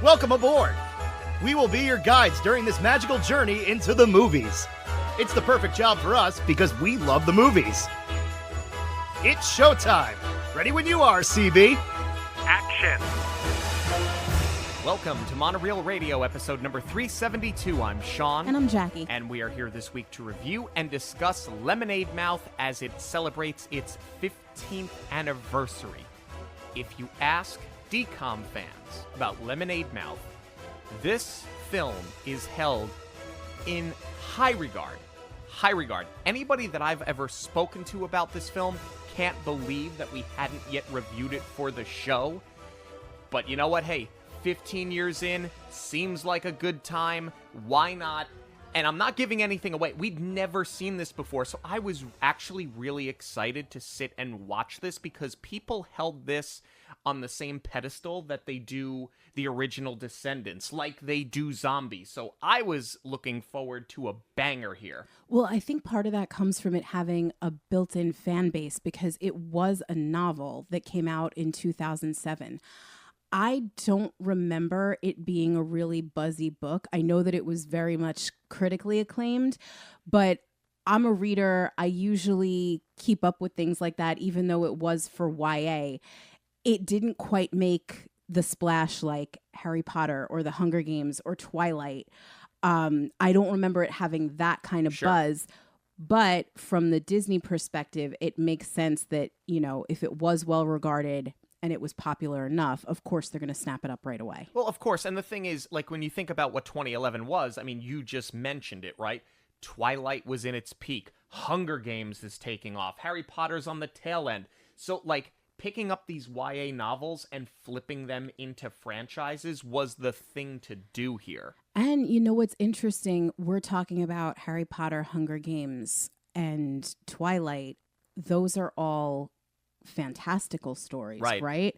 Welcome aboard! We will be your guides during this magical journey into the movies. It's the perfect job for us because we love the movies. It's showtime! Ready when you are, CB! Action! Welcome to Monoreel Radio, episode number 372. I'm Sean. And I'm Jackie. And we are here this week to review and discuss Lemonade Mouth as it celebrates its 15th anniversary. If you ask DCOM fans about Lemonade Mouth, this film is held in high regard. High regard. Anybody that I've ever spoken to about this film can't believe that we hadn't yet reviewed it for the show. But you know what? Hey, 15 years in, seems like a good time. Why not? And I'm not giving anything away. We'd never seen this before, so I was actually really excited to sit and watch this because people held this on the same pedestal that they do the original Descendants, like they do Zombies. So I was looking forward to a banger here. Well, I think part of that comes from it having a built-in fan base because it was a novel that came out in 2007. I don't remember it being a really buzzy book. I know that it was very much critically acclaimed, but I'm a reader. I usually keep up with things like that, even though it was for YA. It didn't quite make the splash like Harry Potter or The Hunger Games or Twilight. I don't remember it having that kind of buzz. But from the Disney perspective, it makes sense that, you know, if it was well regarded and it was popular enough, of course they're going to snap it up right away. Well, of course. And the thing is, like, when you think about what 2011 was, I mean, you just mentioned it, right? Twilight was in its peak. Hunger Games is taking off. Harry Potter's on the tail end. So, like, picking up these YA novels and flipping them into franchises was the thing to do here. And you know what's interesting? We're talking about Harry Potter, Hunger Games, and Twilight. Those are all fantastical stories, right?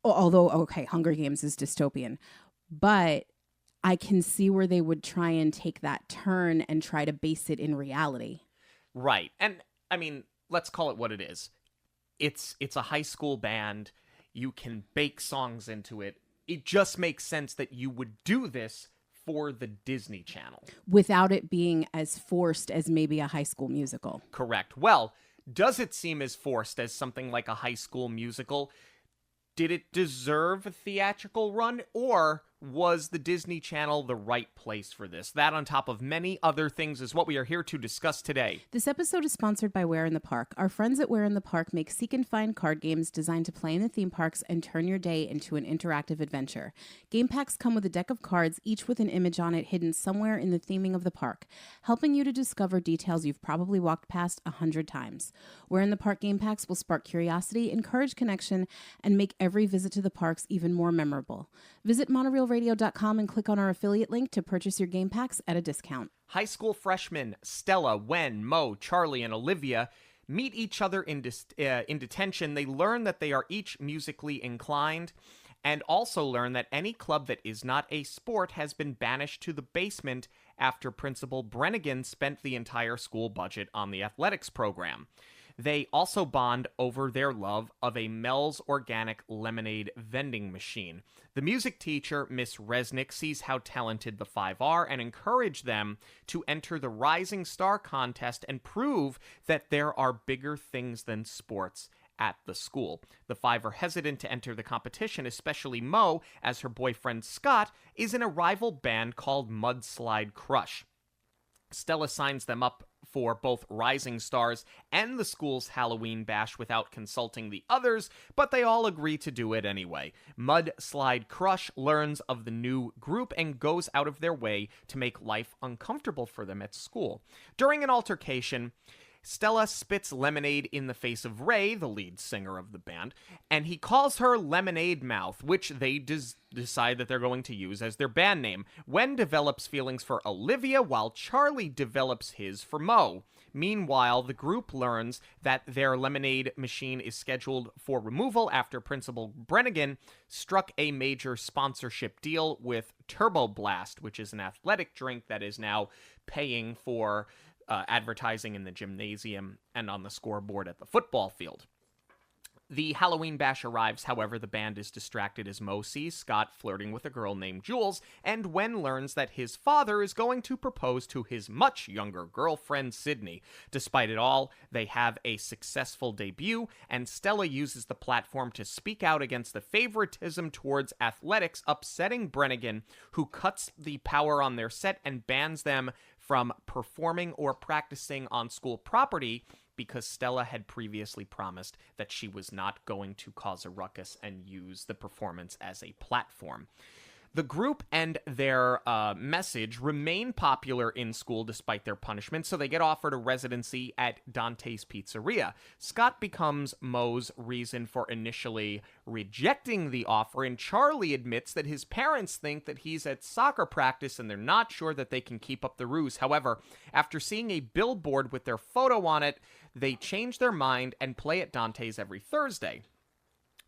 Although, okay, Hunger Games is dystopian, but I can see where they would try and take that turn and try to base it in reality. Right. And I mean, let's call it what it is. It's a high school band. You can bake songs into it. It just makes sense that you would do this for the Disney Channel. Without it being as forced as maybe a High School Musical. Correct. Well, does it seem as forced as something like a High School Musical? Did it deserve a theatrical run, or was the Disney Channel the right place for this? That, on top of many other things, is what we are here to discuss today. This episode is sponsored by Where in the Park. Our friends at Where in the Park make seek and find card games designed to play in the theme parks and turn your day into an interactive adventure. Game packs come with a deck of cards, each with an image on it hidden somewhere in the theming of the park, helping you to discover details you've probably walked past 100 times. Where in the Park game packs will spark curiosity, encourage connection, and make every visit to the parks even more memorable. Visit monoreelradio.com and click on our affiliate link to purchase your game packs at a discount. High school freshmen Stella, Wen, Mo, Charlie, and Olivia meet each other in detention. They learn that they are each musically inclined, and also learn that any club that is not a sport has been banished to the basement after Principal Brennigan spent the entire school budget on the athletics program. They also bond over their love of a Mel's Organic Lemonade vending machine. The music teacher, Miss Resnick, sees how talented the five are and encourages them to enter the Rising Star contest and prove that there are bigger things than sports at the school. The five are hesitant to enter the competition, especially Mo, as her boyfriend Scott is in a rival band called Mudslide Crush. Stella signs them up for both Rising Stars and the school's Halloween bash without consulting the others, but they all agree to do it anyway. Mudslide Crush learns of the new group and goes out of their way to make life uncomfortable for them at school. During an altercation, Stella spits lemonade in the face of Ray, the lead singer of the band, and he calls her Lemonade Mouth, which they decide that they're going to use as their band name. Wen develops feelings for Olivia, while Charlie develops his for Mo. Meanwhile, the group learns that their lemonade machine is scheduled for removal after Principal Brennigan struck a major sponsorship deal with Turbo Blast, which is an athletic drink that is now paying for advertising in the gymnasium and on the scoreboard at the football field. The Halloween bash arrives, however, the band is distracted as Mo sees Scott flirting with a girl named Jules, and Wen learns that his father is going to propose to his much younger girlfriend, Sydney. Despite it all, they have a successful debut, and Stella uses the platform to speak out against the favoritism towards athletics, upsetting Brannigan, who cuts the power on their set and bans them from performing or practicing on school property, because Stella had previously promised that she was not going to cause a ruckus and use the performance as a platform. The group and their message remain popular in school despite their punishment, so they get offered a residency at Dante's Pizzeria. Scott becomes Mo's reason for initially rejecting the offer, and Charlie admits that his parents think that he's at soccer practice and they're not sure that they can keep up the ruse. However, after seeing a billboard with their photo on it, they change their mind and play at Dante's every Thursday.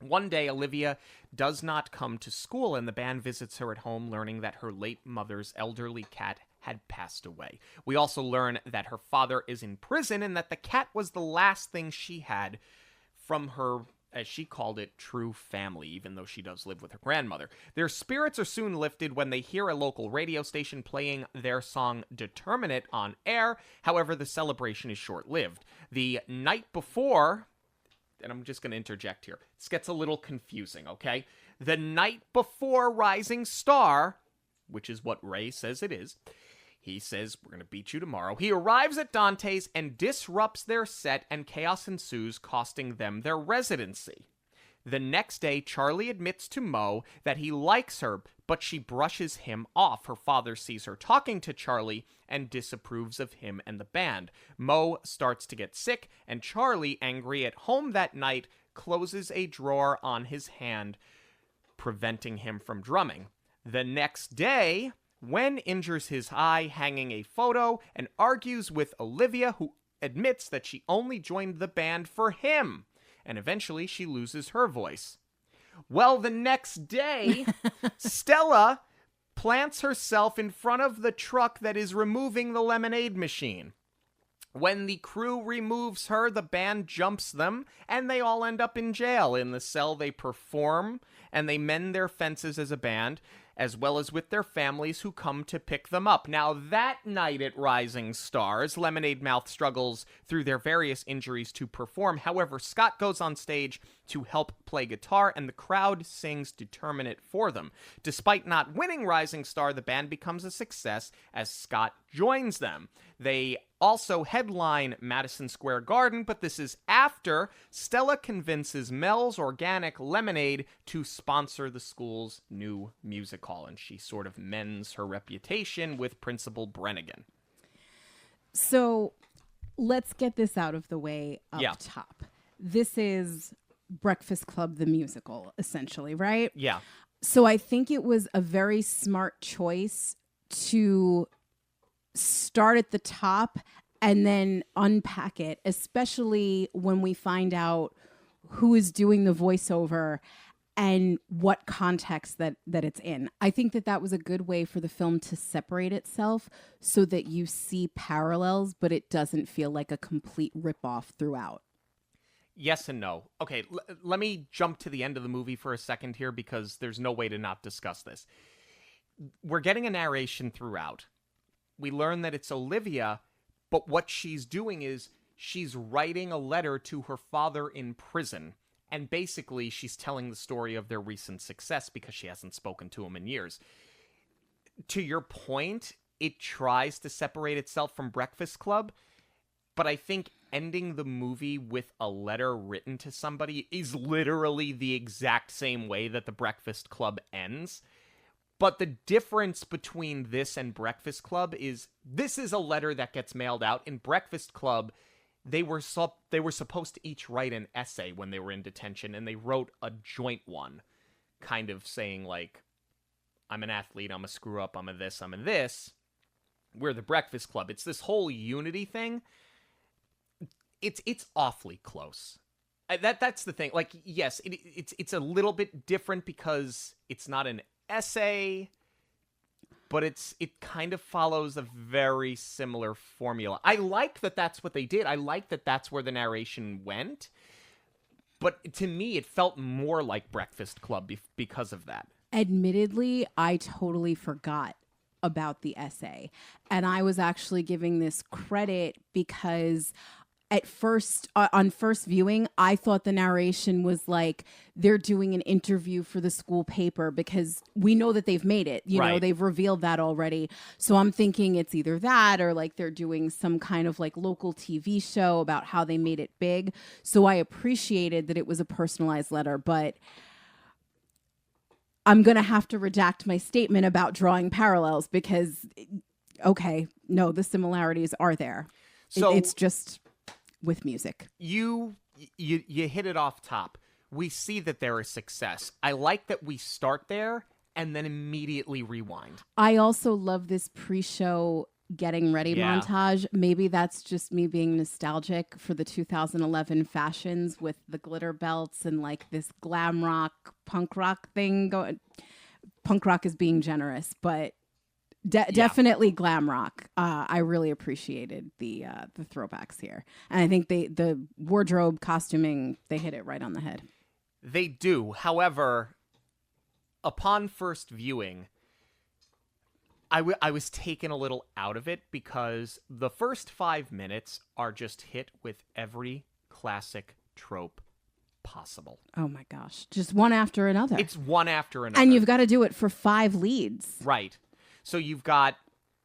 One day, Olivia does not come to school, and the band visits her at home, learning that her late mother's elderly cat had passed away. We also learn that her father is in prison and that the cat was the last thing she had from her, as she called it, true family, even though she does live with her grandmother. Their spirits are soon lifted when they hear a local radio station playing their song Determinate on air. However, the celebration is short-lived. The night before, and I'm just going to interject here, this gets a little confusing, okay? The night before Rising Star, which is what Ray says it is, he says, we're going to beat you tomorrow. He arrives at Dante's and disrupts their set, and chaos ensues, costing them their residency. The next day, Charlie admits to Mo that he likes her, but she brushes him off. Her father sees her talking to Charlie and disapproves of him and the band. Mo starts to get sick, and Charlie, angry at home that night, closes a drawer on his hand, preventing him from drumming. The next day, Wen injures his eye hanging a photo and argues with Olivia, who admits that she only joined the band for him, and eventually she loses her voice. Well, the next day, Stella plants herself in front of the truck that is removing the lemonade machine. When the crew removes her, the band jumps them, and they all end up in jail. In the cell, they perform, and they mend their fences as a band, as well as with their families who come to pick them up. Now, that night at Rising Stars, Lemonade Mouth struggles through their various injuries to perform. However, Scott goes on stage to help play guitar, and the crowd sings Determinate for them. Despite not winning Rising Star, the band becomes a success as Scott joins them. They also headline Madison Square Garden, but this is after Stella convinces Mel's Organic Lemonade to sponsor the school's new music hall, and she sort of mends her reputation with Principal Brannigan. So let's get this out of the way up top. This is Breakfast Club, the musical, essentially, right? Yeah. So I think it was a very smart choice to start at the top and then unpack it, especially when we find out who is doing the voiceover and what context that it's in. I think that was a good way for the film to separate itself so that you see parallels, but it doesn't feel like a complete ripoff throughout. Yes and no. Okay, let me jump to the end of the movie for a second here, because there's no way to not discuss this. We're getting a narration throughout. We learn that it's Olivia, but what she's doing is she's writing a letter to her father in prison. And basically, she's telling the story of their recent success because she hasn't spoken to him in years. To your point, it tries to separate itself from Breakfast Club, but I think ending the movie with a letter written to somebody is literally the exact same way that the Breakfast Club ends. But the difference between this and Breakfast Club is this is a letter that gets mailed out. In Breakfast Club, they were supposed to each write an essay when they were in detention, and they wrote a joint one, kind of saying, like, I'm an athlete, I'm a screw-up, I'm a this, I'm a this. We're the Breakfast Club. It's this whole unity thing. It's awfully close. That's the thing. Like, yes, it's a little bit different because it's not an essay, but it kind of follows a very similar formula. I like that that's what they did. I like that that's where the narration went, But to me, it felt more like Breakfast Club because of that. Admittedly, I totally forgot about the essay. And I was actually giving this credit because at first, on first viewing, I thought the narration was like they're doing an interview for the school paper because we know that they've made it. You know, they've revealed that already. So I'm thinking it's either that or like they're doing some kind of like local TV show about how they made it big. So I appreciated that it was a personalized letter, but I'm going to have to redact my statement about drawing parallels because, okay, no, the similarities are there. So it's just with music. You hit it off top. We see that they're a success. I like that we start there and then immediately rewind. I also love this pre-show getting ready montage. Maybe that's just me being nostalgic for the 2011 fashions with the glitter belts and like this glam rock, punk rock thing going. Punk rock is being generous, but definitely glam rock. I really appreciated the throwbacks here, and I think the wardrobe costuming, they hit it right on the head. They do. However, upon first viewing, I was taken a little out of it because the first 5 minutes are just hit with every classic trope possible. Oh my gosh, just one after another. It's one after another, and you've got to do it for 5 leads, right? So you've got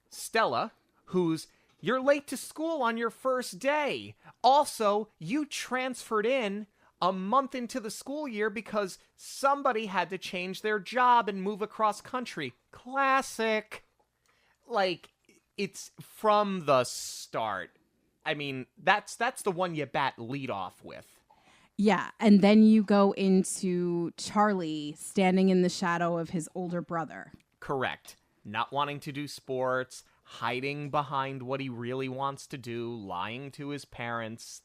Stella, who's, you're late to school on your first day. Also, you transferred in a month into the school year because somebody had to change their job and move across country. Classic. Like, it's from the start. I mean, that's the one you bat lead off with. Yeah, and then you go into Charlie standing in the shadow of his older brother. Correct. Not wanting to do sports, hiding behind what he really wants to do, lying to his parents.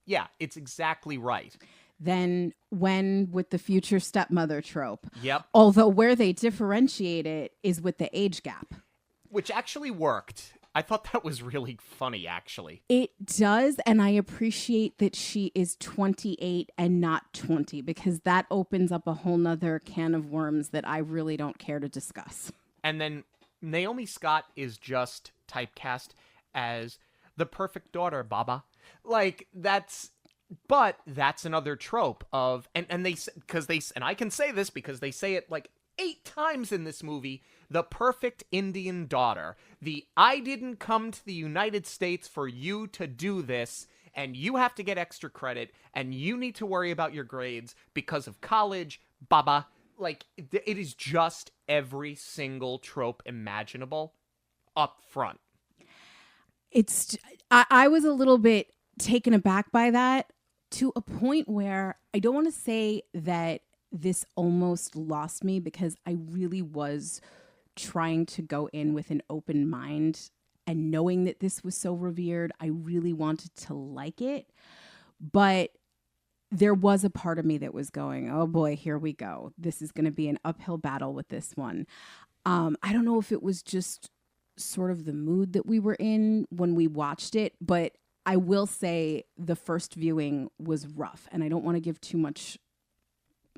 Yeah, it's exactly right. Then when with the future stepmother trope. Yep. Although where they differentiate it is with the age gap. Which actually worked. I thought that was really funny, actually. It does, and I appreciate that she is 28 and not 20, because that opens up a whole nother can of worms that I really don't care to discuss. And then Naomi Scott is just typecast as the perfect daughter, Baba. Like, that's another trope of, and I can say this because they say it like 8 times in this movie, the perfect Indian daughter. I didn't come to the United States for you to do this, and you have to get extra credit, and you need to worry about your grades because of college, Baba. Like, it is just every single trope imaginable up front. I was a little bit taken aback by that, to a point where I don't want to say that this almost lost me, because I really was trying to go in with an open mind, and knowing that this was so revered, I really wanted to like it. But there was a part of me that was going, oh boy, here we go. This is going to be an uphill battle with this one. I don't know if it was just sort of the mood that we were in when we watched it, but I will say the first viewing was rough, and I don't want to give too much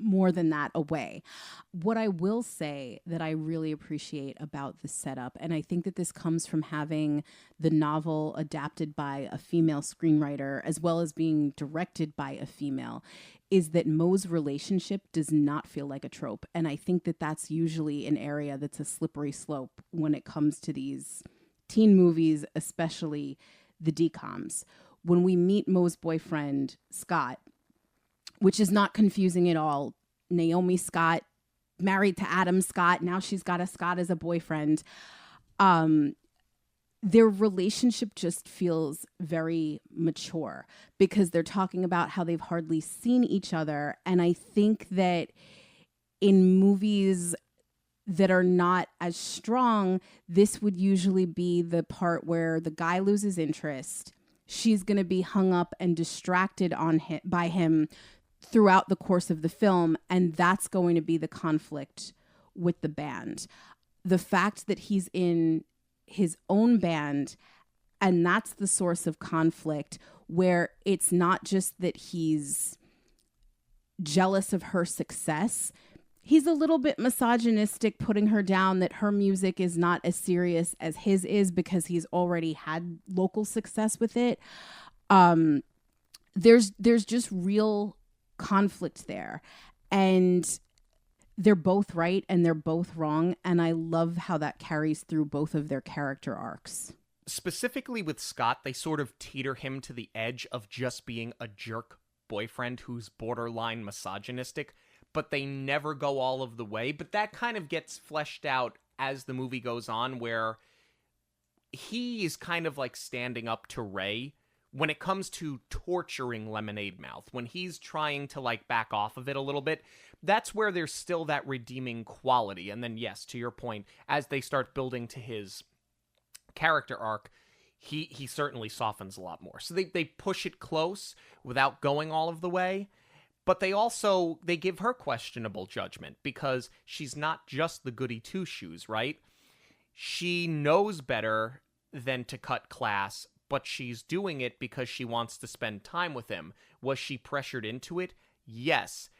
more than that away. What I will say that I really appreciate about the setup, and I think that this comes from having the novel adapted by a female screenwriter as well as being directed by a female, is that Mo's relationship does not feel like a trope. And I think that that's usually an area that's a slippery slope when it comes to these teen movies, especially the DCOMs. When we meet Mo's boyfriend, Scott, which is not confusing at all. Naomi Scott, married to Adam Scott. Now she's got a Scott as a boyfriend. Their relationship just feels very mature, because they're talking about how they've hardly seen each other. And I think that in movies that are not as strong, this would usually be the part where the guy loses interest. She's going to be hung up and distracted by him throughout the course of the film, and that's going to be the conflict with the band. The fact that he's in his own band, and that's the source of conflict, where it's not just that he's jealous of her success. He's a little bit misogynistic, putting her down that her music is not as serious as his is because he's already had local success with it. There's just real conflict there. And they're both right and they're both wrong. And I love how that carries through both of their character arcs. Specifically with Scott, they sort of teeter him to the edge of just being a jerk boyfriend who's borderline misogynistic, but they never go all of the way. But that kind of gets fleshed out as the movie goes on, where he is kind of like standing up to Ray when it comes to torturing Lemonade Mouth. When he's trying to like back off of it a little bit, that's where there's still that redeeming quality. And then, yes, to your point, as they start building to his character arc, he certainly softens a lot more. So they push it close without going all of the way, but they give her questionable judgment because she's not just the goody two-shoes, right? She knows better than to cut class, but she's doing it because she wants to spend time with him. Was she pressured into it? Yes.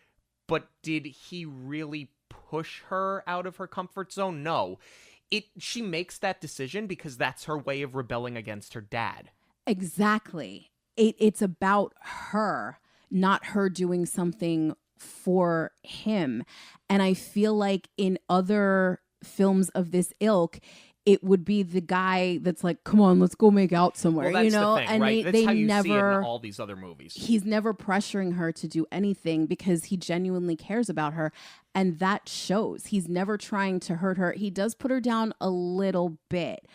But did he really push her out of her comfort zone? No. She makes that decision because that's her way of rebelling against her dad. Exactly. It's about her, not her doing something for him. And I feel like in other films of this ilk, it would be the guy that's like, come on, let's go make out somewhere, well, that's the thing, and right? That's how you never see it in all these other movies. He's never pressuring her to do anything because he genuinely cares about her. And that shows. He's never trying to hurt her. He does put her down a little bit,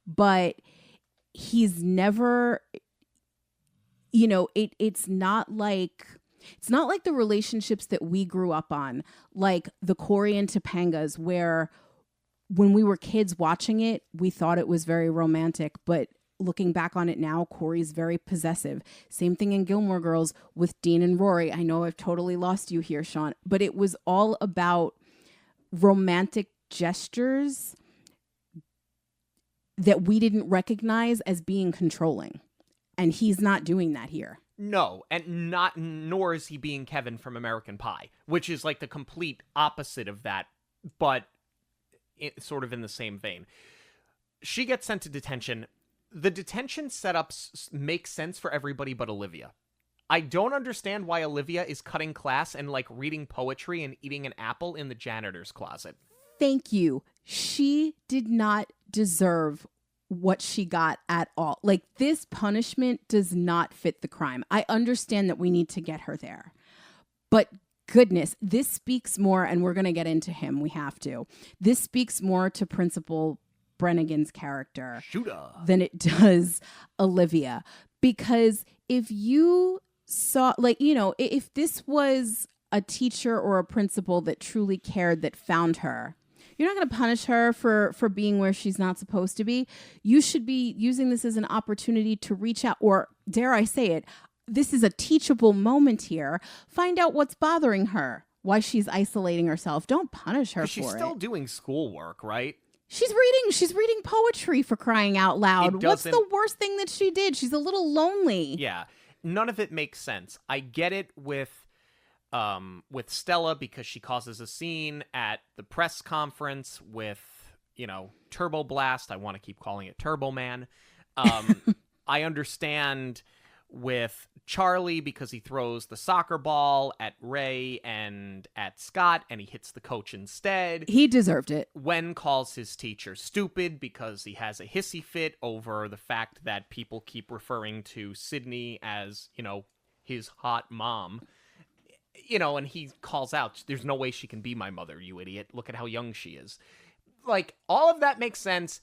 but he's never, it's not like the relationships that we grew up on, like the Corey and Topangas, where when we were kids watching it, we thought it was very romantic, but looking back on it now, Corey's very possessive. Same thing in Gilmore Girls with Dean and Rory. I know I've totally lost you here, Sean, but it was all about romantic gestures that we didn't recognize as being controlling. And he's not doing that here. No, and nor is he being Kevin from American Pie, which is like the complete opposite of that, but sort of in the same vein. She gets sent to detention. The detention setups make sense for everybody but Olivia. I don't understand why Olivia is cutting class and like reading poetry and eating an apple in the janitor's closet. Thank you. She did not deserve what she got at all. Like, this punishment does not fit the crime. I understand that we need to get her there, but goodness, this speaks more, and we're going to get into him. We have to. This speaks more to Principal Brennigan's character than it does Olivia. Because if you saw, if this was a teacher or a principal that truly cared, that found her, you're not going to punish her for being where she's not supposed to be. You should be using this as an opportunity to reach out, or dare I say it, this is a teachable moment here. Find out what's bothering her, why she's isolating herself. Don't punish her for it. She's still doing schoolwork, right? She's reading poetry, for crying out loud. What's the worst thing that she did? She's a little lonely. Yeah. None of it makes sense. I get it with Stella because she causes a scene at the press conference with, Turbo Blast. I want to keep calling it Turbo Man. I understand with Charlie because he throws the soccer ball at Ray and at Scott and he hits the coach instead. He deserved it. Wen calls his teacher stupid because he has a hissy fit over the fact that people keep referring to Sydney as, his hot mom. And he calls out, there's no way she can be my mother, you idiot. Look at how young she is. Like, all of that makes sense.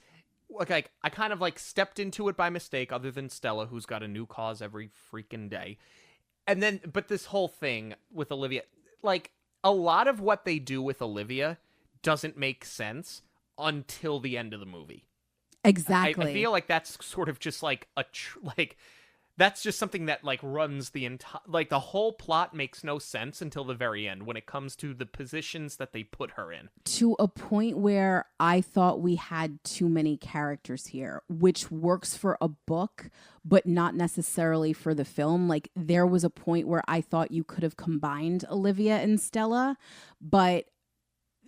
Like, I kind of stepped into it by mistake, other than Stella, who's got a new cause every freaking day. And then, but this whole thing with Olivia, a lot of what they do with Olivia doesn't make sense until the end of the movie. Exactly. I feel like that's sort of just That's just something that, like, runs the entire... Like, the whole plot makes no sense until the very end when it comes to the positions that they put her in. To a point where I thought we had too many characters here, which works for a book, but not necessarily for the film. Like, there was a point where I thought you could have combined Olivia and Stella, but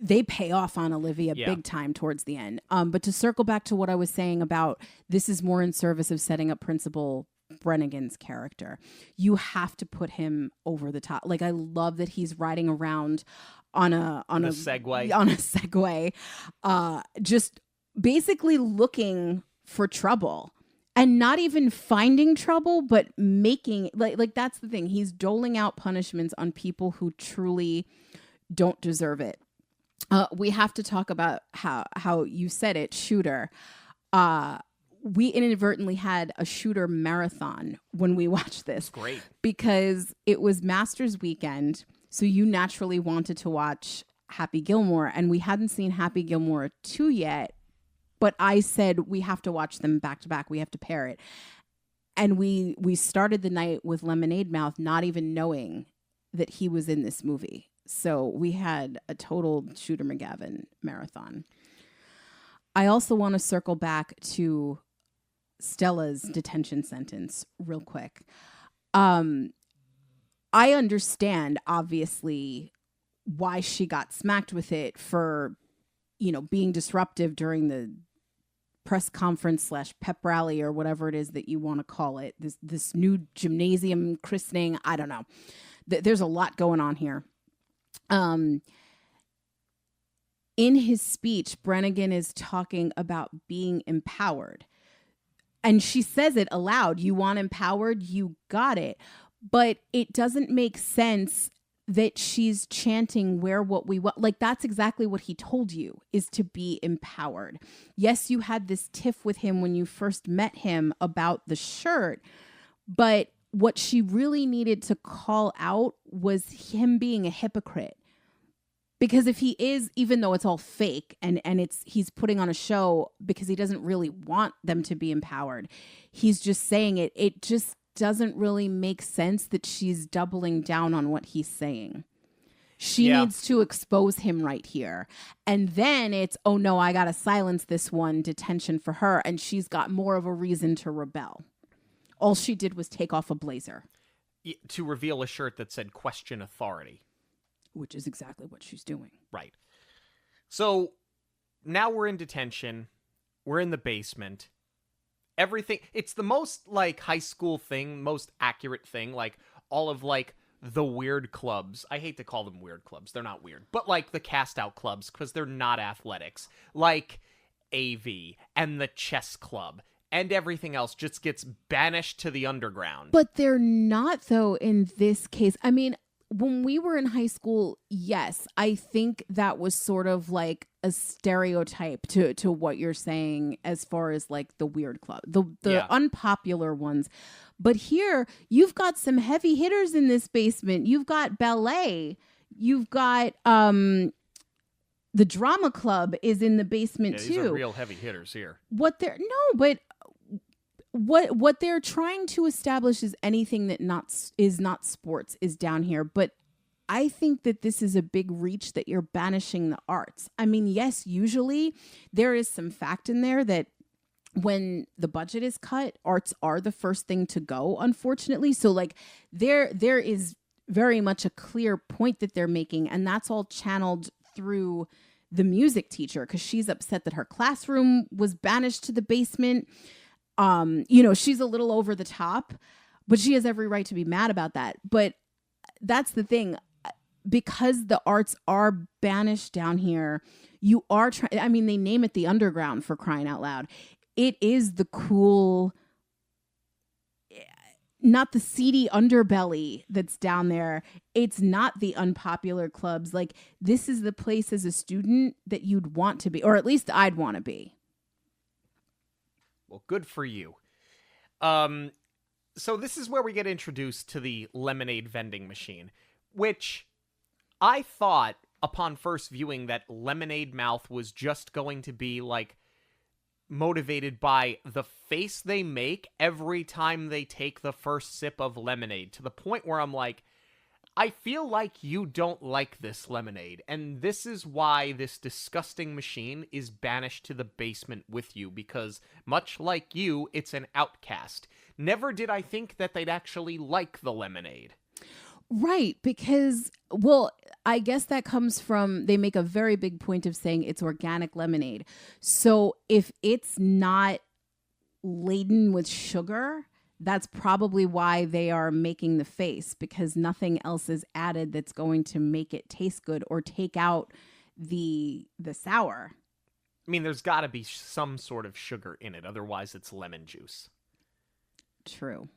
they pay off on Olivia big time towards the end. But to circle back to what I was saying about this is more in service of setting up Principal Brannigan's character. You have to put him over the top. Like, I love that he's riding around on a Segway, just basically looking for trouble and not even finding trouble, but making like that's the thing. He's doling out punishments on people who truly don't deserve it. We have to talk about how you said it, shooter. We inadvertently had a shooter marathon when we watched this. Great. Because it was Masters weekend, so you naturally wanted to watch Happy Gilmore, and we hadn't seen Happy Gilmore 2 yet, but I said we have to watch them back to back. We have to pair it. And we started the night with Lemonade Mouth, not even knowing that he was in this movie. So we had a total Shooter McGavin marathon. I also want to circle back to Stella's detention sentence real quick. I understand, obviously, why she got smacked with it for, being disruptive during the press conference / pep rally or whatever it is that you want to call it. This new gymnasium christening. I don't know. There's a lot going on here. In his speech, Brannigan is talking about being empowered. And she says it aloud. You want empowered? You got it. But it doesn't make sense that she's chanting wear what we want. Like, that's exactly what he told you, is to be empowered. Yes, you had this tiff with him when you first met him about the shirt, but what she really needed to call out was him being a hypocrite. Because if he is, even though it's all fake and he's putting on a show because he doesn't really want them to be empowered, he's just saying it. It just doesn't really make sense that she's doubling down on what he's saying. She needs to expose him right here. And then it's, oh no, I got to silence this one, detention for her. And she's got more of a reason to rebel. All she did was take off a blazer. To reveal a shirt that said question authority. Which is exactly what she's doing. Right. So now we're in detention. We're in the basement. Everything. It's the most like high school thing, most accurate thing. Like all of like the weird clubs. I hate to call them weird clubs. They're not weird. But like the cast out clubs because they're not athletics. Like AV and the chess club. And everything else just gets banished to the underground. But they're not, though, in this case. I mean, when we were in high school, yes, I think that was sort of like a stereotype to what you're saying as far as like the weird club, the unpopular ones. But here, you've got some heavy hitters in this basement. You've got ballet. You've got the drama club is in the basement too. These are real heavy hitters here. What they're trying to establish is anything that is not sports is down here. But I think that this is a big reach that you're banishing the arts. I mean, yes, usually there is some fact in there that when the budget is cut, arts are the first thing to go, unfortunately. So like there is very much a clear point that they're making, and that's all channeled through the music teacher because she's upset that her classroom was banished to the basement. She's a little over the top, but she has every right to be mad about that. But that's the thing, because the arts are banished down here, you are trying, I mean, they name it the underground, for crying out loud. It is the cool, not the seedy underbelly that's down there. It's not the unpopular clubs. Like, this is the place as a student that you'd want to be, or at least I'd want to be. Well, good for you. So this is where we get introduced to the lemonade vending machine, which I thought upon first viewing that Lemonade Mouth was just going to be like motivated by the face they make every time they take the first sip of lemonade, to the point where I'm like, I feel like you don't like this lemonade, and this is why this disgusting machine is banished to the basement with you, because much like you, it's an outcast. Never did I think that they'd actually like the lemonade. Right, because, well, I guess that comes from, they make a very big point of saying it's organic lemonade. So if it's not laden with sugar, that's probably why they are making the face, because nothing else is added that's going to make it taste good or take out the sour. I mean, there's got to be some sort of sugar in it, otherwise it's lemon juice. True.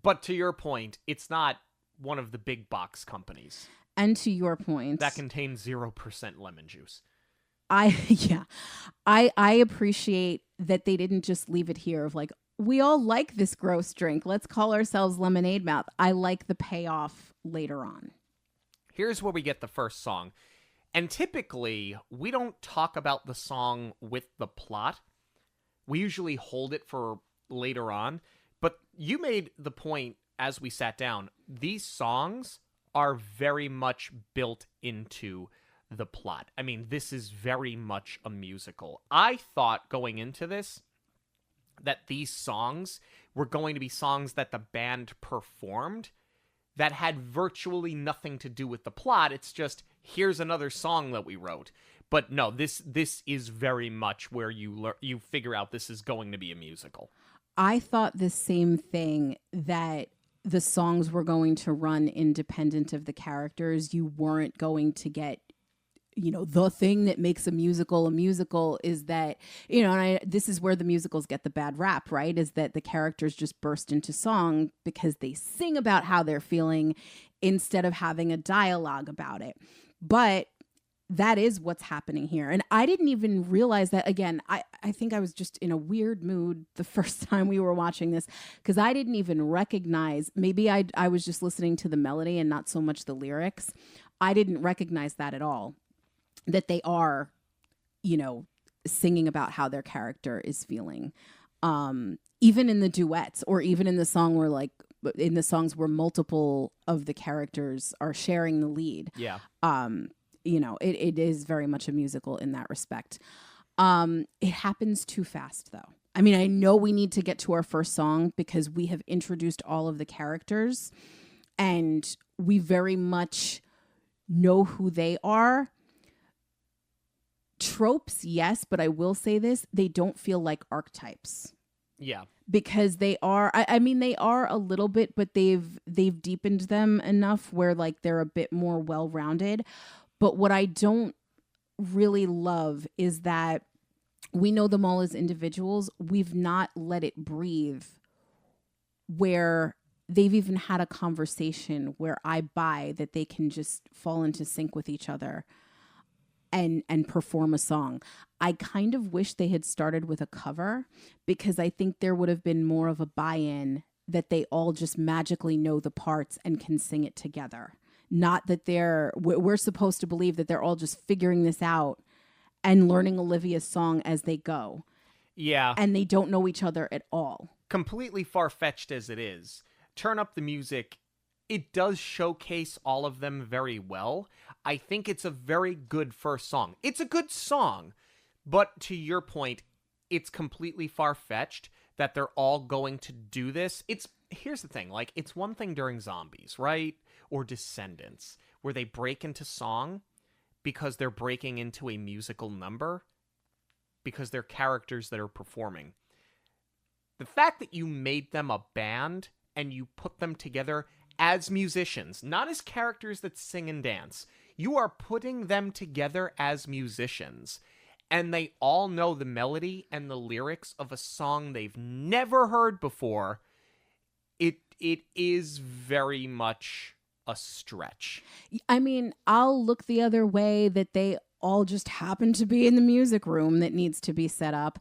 But to your point, it's not one of the big box companies. And to your point, that contains 0% lemon juice. I appreciate that they didn't just leave it here of like, we all like this gross drink, let's call ourselves Lemonade Mouth. I like the payoff later on. Here's where we get the first song. And typically, we don't talk about the song with the plot. We usually hold it for later on. But you made the point as we sat down, these songs are very much built into the plot. I mean, this is very much a musical. I thought going into this that these songs were going to be songs that the band performed that had virtually nothing to do with the plot. It's just, here's another song that we wrote. But no, this is very much where you figure out this is going to be a musical. I thought the same thing, that the songs were going to run independent of the characters. You weren't going to get, the thing that makes a musical is that, and this is where the musicals get the bad rap, right? Is that the characters just burst into song because they sing about how they're feeling instead of having a dialogue about it. But that is what's happening here. And I didn't even realize that. Again, I think I was just in a weird mood the first time we were watching this, because I didn't even recognize, maybe I was just listening to the melody and not so much the lyrics. I didn't recognize that at all, that they are, singing about how their character is feeling. Even in the duets, or even in the song where in the songs where multiple of the characters are sharing the lead. Yeah. It is very much a musical in that respect. It happens too fast, though. I mean, I know we need to get to our first song because we have introduced all of the characters and we very much know who they are. Tropes, yes, but I will say this, they don't feel like archetypes. Yeah. Because they are, they are a little bit, but they've deepened them enough where they're a bit more well-rounded. But what I don't really love is that we know them all as individuals. We've not let it breathe, where they've even had a conversation where I buy that they can just fall into sync with each other and perform a song. I kind of wish they had started with a cover, because I think there would have been more of a buy-in that they all just magically know the parts and can sing it together. Not that we're supposed to believe that they're all just figuring this out and learning Olivia's song as they go. Yeah. And they don't know each other at all. Completely far-fetched as it is, Turn Up the Music, it does showcase all of them very well. I think it's a very good first song. It's a good song, but to your point, it's completely far-fetched that they're all going to do this. Here's the thing, it's one thing during Zombies, right? Or Descendants, where they break into song because they're breaking into a musical number, because they're characters that are performing. The fact that you made them a band and you put them together as musicians, not as characters that sing and dance, you are putting them together as musicians, and they all know the melody and the lyrics of a song they've never heard before. It is very much a stretch. I mean, I'll look the other way that they all just happen to be in the music room that needs to be set up,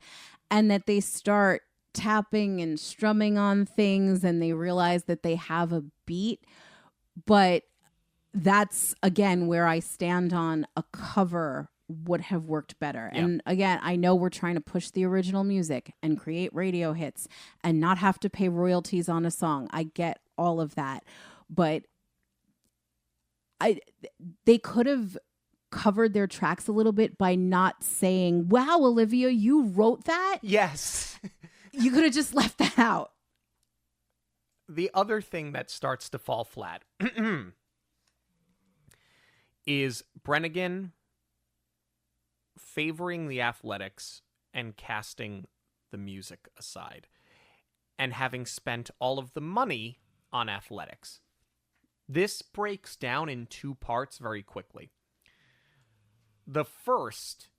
and that they start tapping and strumming on things and they realize that they have a beat. But that's, again, where I stand on a cover would have worked better. Yeah. And again, I know we're trying to push the original music and create radio hits and not have to pay royalties on a song. I get all of that. But they could have covered their tracks a little bit by not saying, "Wow, Olivia, you wrote that?" Yes. You could have just left that out. The other thing that starts to fall flat is Brennigan favoring the athletics and casting the music aside, and having spent all of the money on athletics. This breaks down in two parts very quickly. The first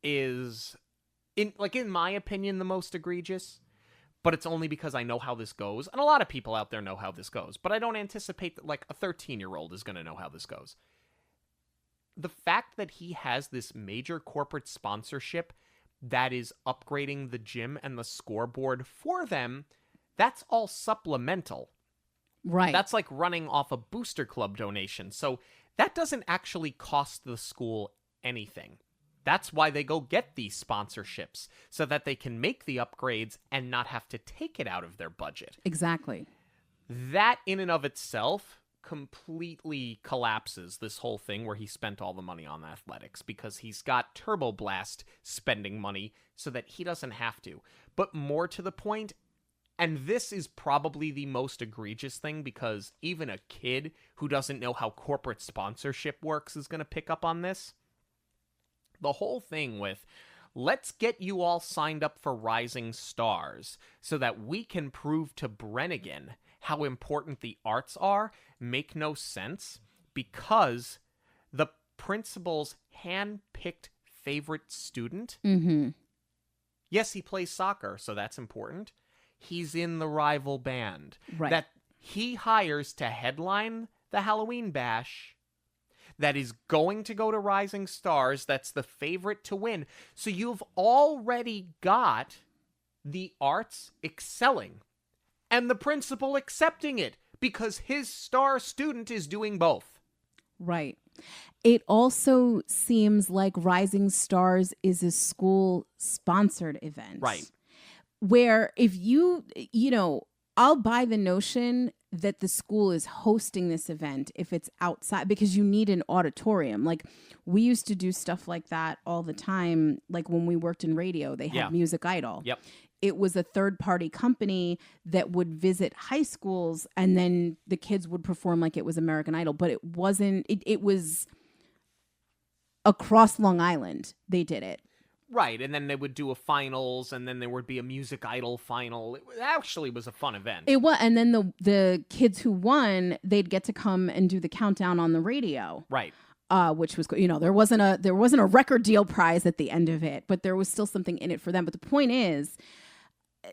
is, in my opinion, the most egregious, but it's only because I know how this goes, and a lot of people out there know how this goes, but I don't anticipate that like a 13-year-old is going to know how this goes. The fact that he has this major corporate sponsorship that is upgrading the gym and the scoreboard for them, that's all supplemental. Right. That's like running off a booster club donation. So that doesn't actually cost the school anything. That's why they go get these sponsorships, so that they can make the upgrades and not have to take it out of their budget. Exactly. That in and of itself completely collapses this whole thing where he spent all the money on athletics, because he's got Turbo Blast spending money so that he doesn't have to. But more to the point, and this is probably the most egregious thing, because even a kid who doesn't know how corporate sponsorship works is going to pick up on this. The whole thing with, let's get you all signed up for Rising Stars so that we can prove to Brennigan how important the arts are, make no sense, because the principal's hand-picked favorite student, yes, he plays soccer, so that's important. He's in the rival band that he hires to headline the Halloween Bash, that is going to go to Rising Stars, that's the favorite to win. So you've already got the arts excelling and the principal accepting it because his star student is doing both. Right. It also seems like Rising Stars is a school-sponsored event. Right. Where if I'll buy the notion that the school is hosting this event if it's outside, because you need an auditorium. Like, we used to do stuff like that all the time. Like when we worked in radio, they had Music Idol. Yep. It was a third-party company that would visit high schools, and then the kids would perform like it was American Idol. But it wasn't. It was across Long Island. They did it. Right, and then they would do a finals, and then there would be a Music Idol final. It actually was a fun event. It was, and then the kids who won, they'd get to come and do the countdown on the radio. Right. Which was, there wasn't a record deal prize at the end of it, but there was still something in it for them. But the point is,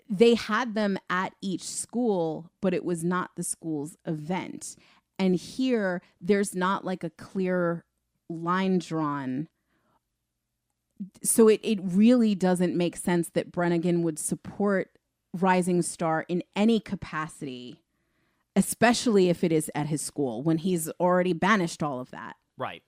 they had them at each school, but it was not the school's event. And here, there's not like a clear line drawn. So it really doesn't make sense that Brennigan would support Rising Star in any capacity, especially if it is at his school, when he's already banished all of that. Right.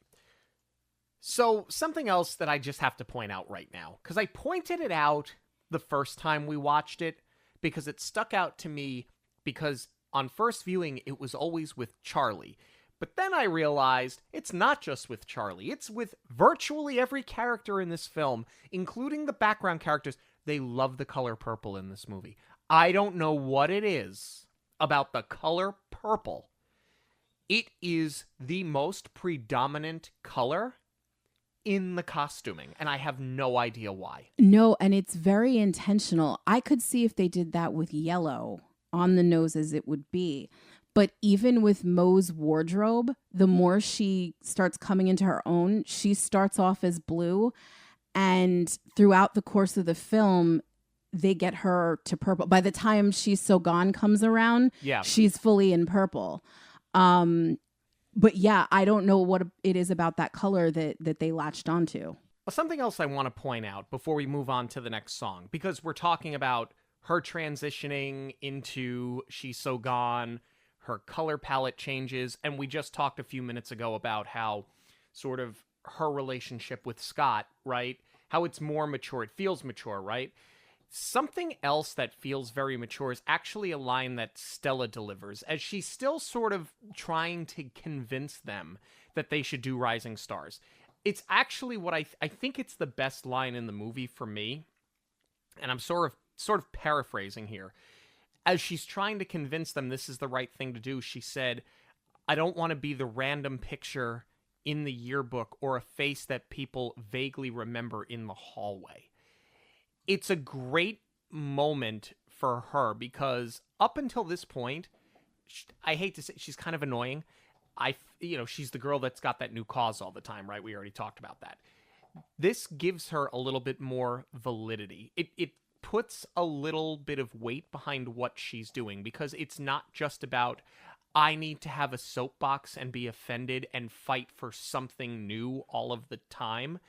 So something else that I just have to point out right now, because I pointed it out the first time we watched it, because it stuck out to me, because on first viewing, it was always with Charlie. But then I realized it's not just with Charlie. It's with virtually every character in this film, including the background characters. They love the color purple in this movie. I don't know what it is about the color purple. It is the most predominant color in the costuming, and I have no idea why. No, and it's very intentional. I could see if they did that with yellow on the noses, it would be. But even with Mo's wardrobe, the more she starts coming into her own, she starts off as blue. And throughout the course of the film, they get her to purple. By the time She's So Gone comes around, she's fully in purple. But yeah, I don't know what it is about that color that they latched onto. Something else I want to point out before we move on to the next song, because we're talking about her transitioning into She's So Gone, her color palette changes, and we just talked a few minutes ago about how sort of her relationship with Scott, right? How it's more mature. It feels mature, right? Something else that feels very mature is actually a line that Stella delivers, as she's still sort of trying to convince them that they should do Rising Stars. It's actually what I think it's the best line in the movie for me, and I'm sort of paraphrasing here. As she's trying to convince them this is the right thing to do, she said, "I don't want to be the random picture in the yearbook or a face that people vaguely remember in the hallway." It's a great moment for her because up until this point, I hate to say, she's kind of annoying. She's the girl that's got that new cause all the time, right? We already talked about that. This gives her a little bit more validity. It puts a little bit of weight behind what she's doing, because it's not just about, I need to have a soapbox and be offended and fight for something new all of the time.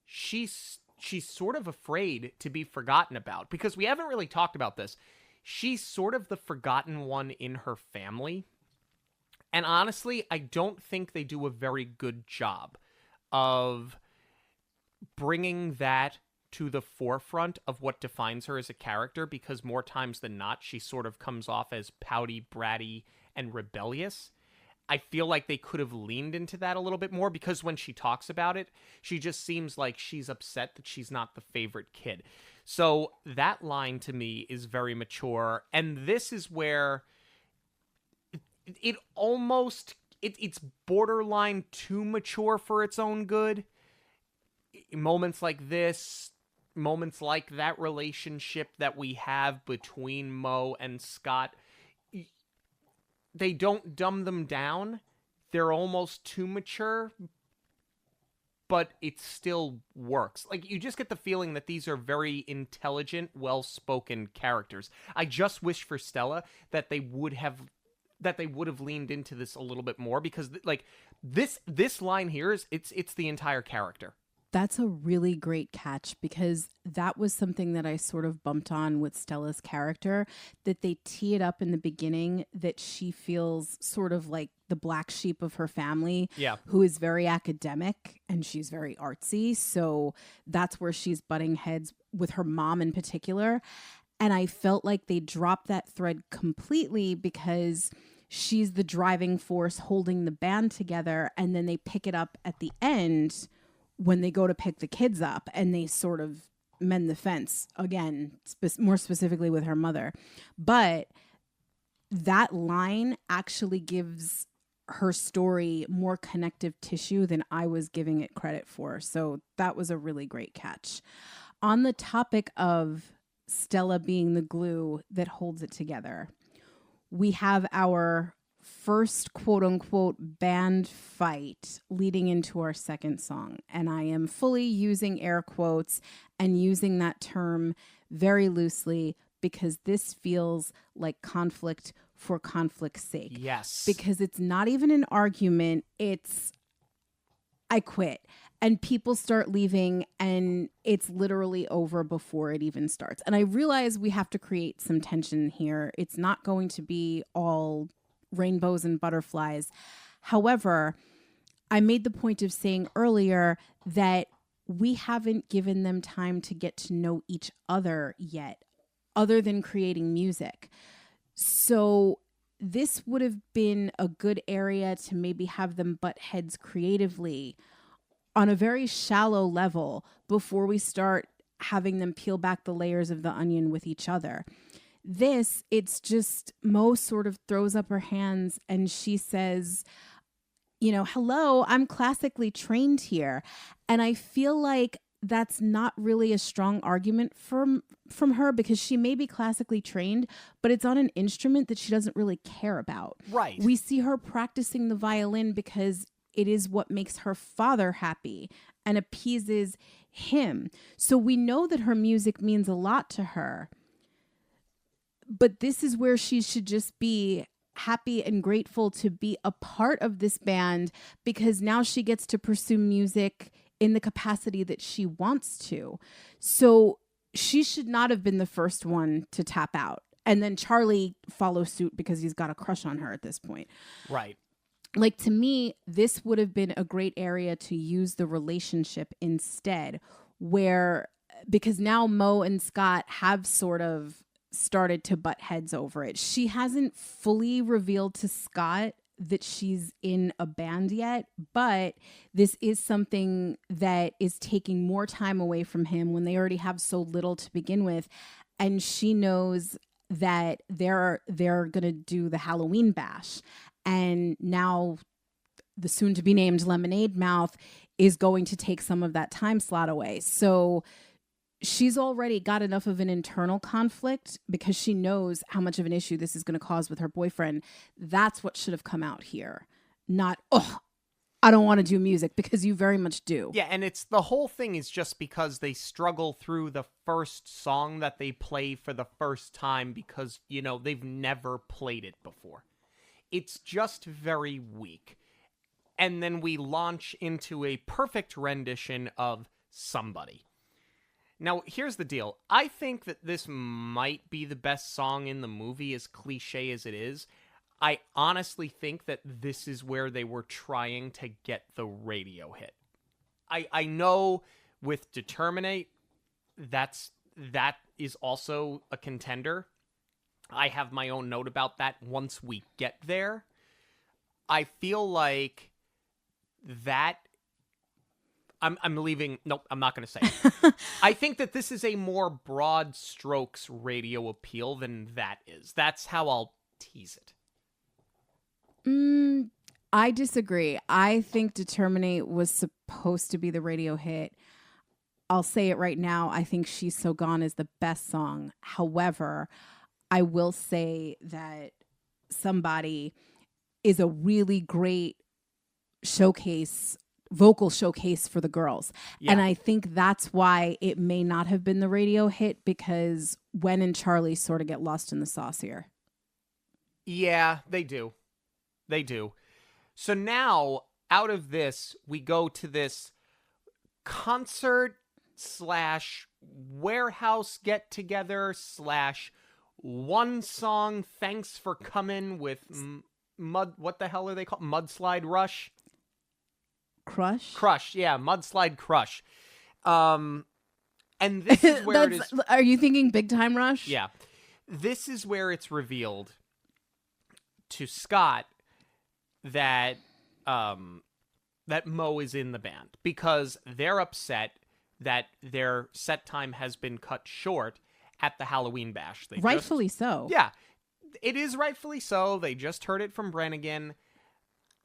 She's sort of afraid to be forgotten about, because we haven't really talked about this. She's sort of the forgotten one in her family. And honestly, I don't think they do a very good job of bringing that to the forefront of what defines her as a character, because more times than not, she sort of comes off as pouty, bratty, and rebellious. I feel like they could have leaned into that a little bit more, because when she talks about it, she just seems like she's upset that she's not the favorite kid. So that line to me is very mature, and this is where it's borderline too mature for its own good. Moments like this, moments like that relationship that we have between Mo and Scott, they don't dumb them down. They're almost too mature, but it still works. Like, you just get the feeling that these are very intelligent, well-spoken characters. I just wish for Stella that they would have leaned into this a little bit more, because like this line here is it's the entire character. That's a really great catch, because that was something that I sort of bumped on with Stella's character, that they tee it up in the beginning that she feels sort of like the black sheep of her family, who is very academic and she's very artsy. So that's where she's butting heads with her mom in particular. And I felt like they dropped that thread completely, because she's the driving force holding the band together. And then they pick it up at the end when they go to pick the kids up, and they sort of mend the fence again, more specifically with her mother. But that line actually gives her story more connective tissue than I was giving it credit for. So that was a really great catch. On the topic of Stella being the glue that holds it together, we have our first quote unquote band fight leading into our second song. And I am fully using air quotes and using that term very loosely, because this feels like conflict for conflict's sake. Yes. Because it's not even an argument. It's, I quit. And people start leaving, and it's literally over before it even starts. And I realize we have to create some tension here. It's not going to be all rainbows and butterflies. However, I made the point of saying earlier that we haven't given them time to get to know each other yet, other than creating music. So this would have been a good area to maybe have them butt heads creatively on a very shallow level before we start having them peel back the layers of the onion with each other. This, it's just Mo sort of throws up her hands and she says, hello, I'm classically trained here. And I feel like that's not really a strong argument from her, because she may be classically trained, but it's on an instrument that she doesn't really care about. Right. We see her practicing the violin because it is what makes her father happy and appeases him. So we know that her music means a lot to her. But this is where she should just be happy and grateful to be a part of this band, because now she gets to pursue music in the capacity that she wants to. So she should not have been the first one to tap out. And then Charlie follows suit because he's got a crush on her at this point. Right. like, to me, this would have been a great area to use the relationship instead, where, because now Mo and Scott have sort of started to butt heads over it. She hasn't fully revealed to Scott that she's in a band yet, but this is something that is taking more time away from him when they already have so little to begin with. And she knows that they're going to do the Halloween bash. And now the soon to be named Lemonade Mouth is going to take some of that time slot away. So she's already got enough of an internal conflict because she knows how much of an issue this is going to cause with her boyfriend. That's what should have come out here. Not, oh, I don't want to do music, because you very much do. Yeah, and it's the whole thing is just because they struggle through the first song that they play for the first time because, you know, they've never played it before. It's just very weak. And then we launch into a perfect rendition of Somebody. Now, here's the deal. I think that this might be the best song in the movie, as cliche as it is. I honestly think that this is where they were trying to get the radio hit. I know with Determinate, that is also a contender. I have my own note about that once we get there. I feel like that... I'm leaving. Nope, I'm not going to say it. I think that this is a more broad strokes radio appeal than that is. That's how I'll tease it. I disagree. I think Determinate was supposed to be the radio hit. I'll say it right now. I think She's So Gone is the best song. However, I will say that Somebody is a really great vocal showcase for the girls. Yeah. And I think that's why it may not have been the radio hit, because Gwen and Charlie sort of get lost in the sauce here. Yeah, they do. They do. So now, out of this, we go to this concert / warehouse get-together / one song thanks for coming with mud. What the hell are they called? Mudslide Rush? Crush, yeah, Mudslide Crush. And this is where it is... Are you thinking Big Time Rush? Yeah. This is where it's revealed to Scott that that Mo is in the band, because they're upset that their set time has been cut short at the Halloween bash. Rightfully so. Yeah, it is rightfully so. They just heard it from Brannigan.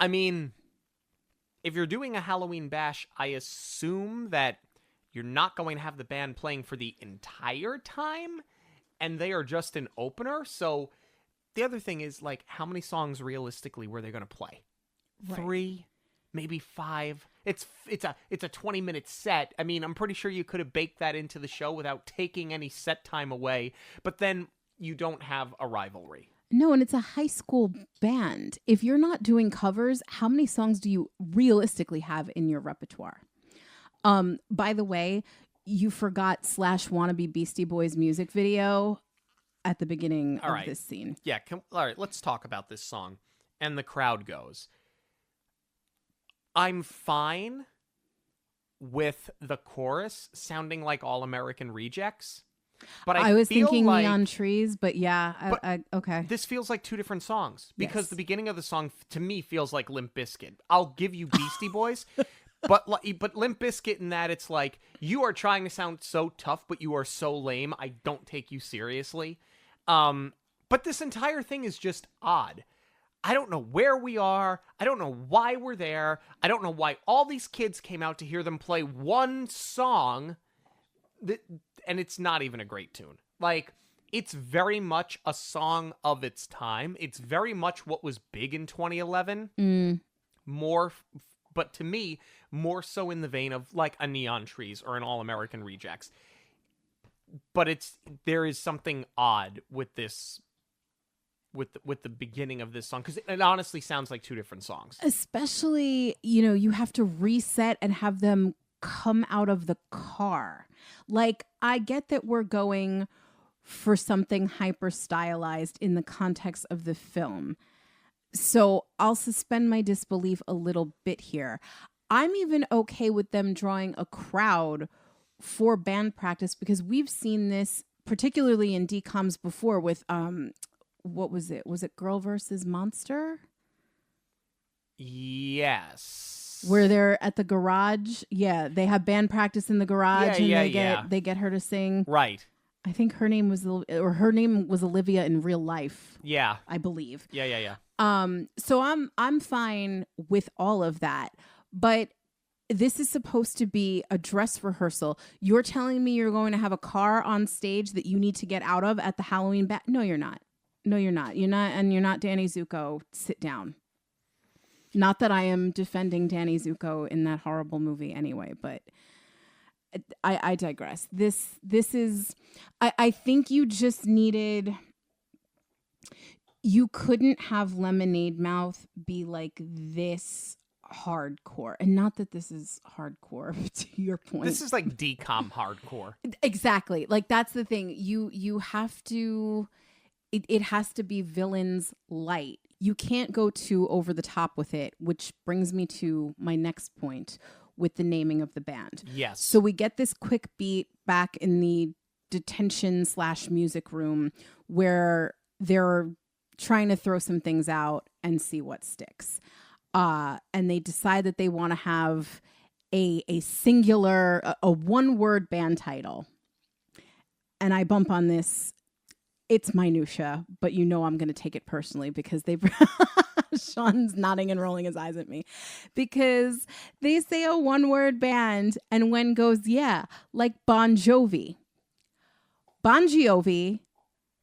I mean... If you're doing a Halloween bash, I assume that you're not going to have the band playing for the entire time, and they are just an opener. So the other thing is, like, how many songs realistically were they going to play? Right. 3, maybe 5. It's a 20-minute set. I mean, I'm pretty sure you could have baked that into the show without taking any set time away, but then you don't have a rivalry. No, and it's a high school band. If you're not doing covers, how many songs do you realistically have in your repertoire? By the way, you forgot / wannabe Beastie Boys music video at the beginning of this scene. Yeah, all right, let's talk about this song. And the crowd goes. I'm fine with the chorus sounding like All American Rejects. But I was feel thinking like, Neon Trees, but yeah, okay. This feels like two different songs, because the beginning of the song to me feels like Limp Bizkit. I'll give you Beastie Boys, but Limp Bizkit in that it's like, you are trying to sound so tough, but you are so lame, I don't take you seriously. But this entire thing is just odd. I don't know where we are. I don't know why we're there. I don't know why all these kids came out to hear them play one song and it's not even a great tune. Like, it's very much a song of its time. It's very much what was big in 2011. More, but to me, more so in the vein of like a Neon Trees or an All American Rejects. But there is something odd with this, with the beginning of this song, because it honestly sounds like two different songs. Especially, you have to reset and have them come out of the car. Like, I get that we're going for something hyper stylized in the context of the film. So I'll suspend my disbelief a little bit here. I'm even okay with them drawing a crowd for band practice because we've seen this particularly in DCOMs before with what was it? Was it Girl versus Monster? Yes. Where they're at the garage. Yeah, they have band practice in the garage they get her to sing. Right. I think her name was Olivia in real life. Yeah. I believe. Yeah. So I'm fine with all of that. But this is supposed to be a dress rehearsal. You're telling me you're going to have a car on stage that you need to get out of at the Halloween No, you're not. No, you're not. You're not Danny Zuko. Sit down. Not that I am defending Danny Zuko in that horrible movie anyway, but I digress. This is I think you just needed you couldn't have Lemonade Mouth be like this hardcore, and not that this is hardcore to your point. This is like DCOM hardcore. Exactly. Like that's the thing. You have to it has to be villains light. You can't go too over the top with it, which brings me to my next point with the naming of the band. Yes. So we get this quick beat back in the detention/music room where they're trying to throw some things out and see what sticks. And they decide that they want to have a singular, a one-word band title. And I bump on this. It's minutia, but you know I'm going to take it personally because they... Sean's nodding and rolling his eyes at me. Because they say a one-word band, and Wen goes, yeah, like Bon Jovi. Bon Jovi,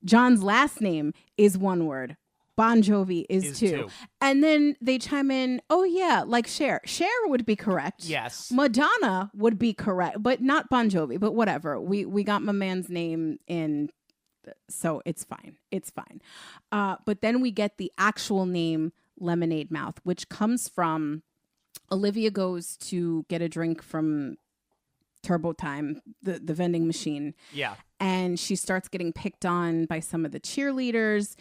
John's last name is one word. Bon Jovi is two. And then they chime in, oh yeah, like Cher. Cher would be correct. Yes. Madonna would be correct, but not Bon Jovi, but whatever. We got my man's name in... So it's fine. It's fine. But then we get the actual name Lemonade Mouth, which comes from Olivia goes to get a drink from Turbo Time, the vending machine. Yeah. And she starts getting picked on by some of the cheerleaders.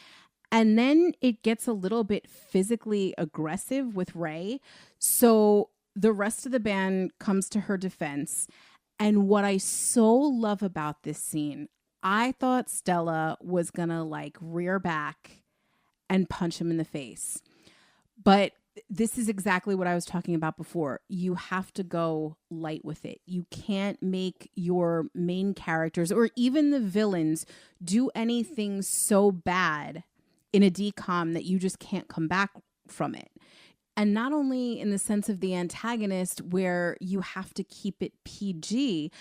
And then it gets a little bit physically aggressive with Ray. So the rest of the band comes to her defense. And what I so love about this scene, I thought Stella was going to like rear back and punch him in the face. But this is exactly what I was talking about before. You have to go light with it. You can't make your main characters or even the villains do anything so bad in a DCOM that you just can't come back from it. And not only in the sense of the antagonist where you have to keep it PG,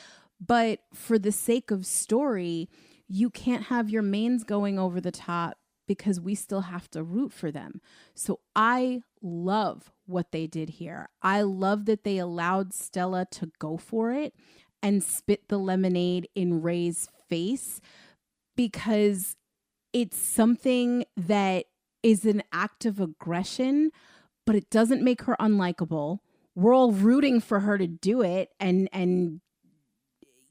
but for the sake of story, you can't have your mains going over the top because we still have to root for them. So I love what they did here. I love that they allowed Stella to go for it and spit the lemonade in Ray's face because it's something that is an act of aggression, but it doesn't make her unlikable. We're all rooting for her to do it and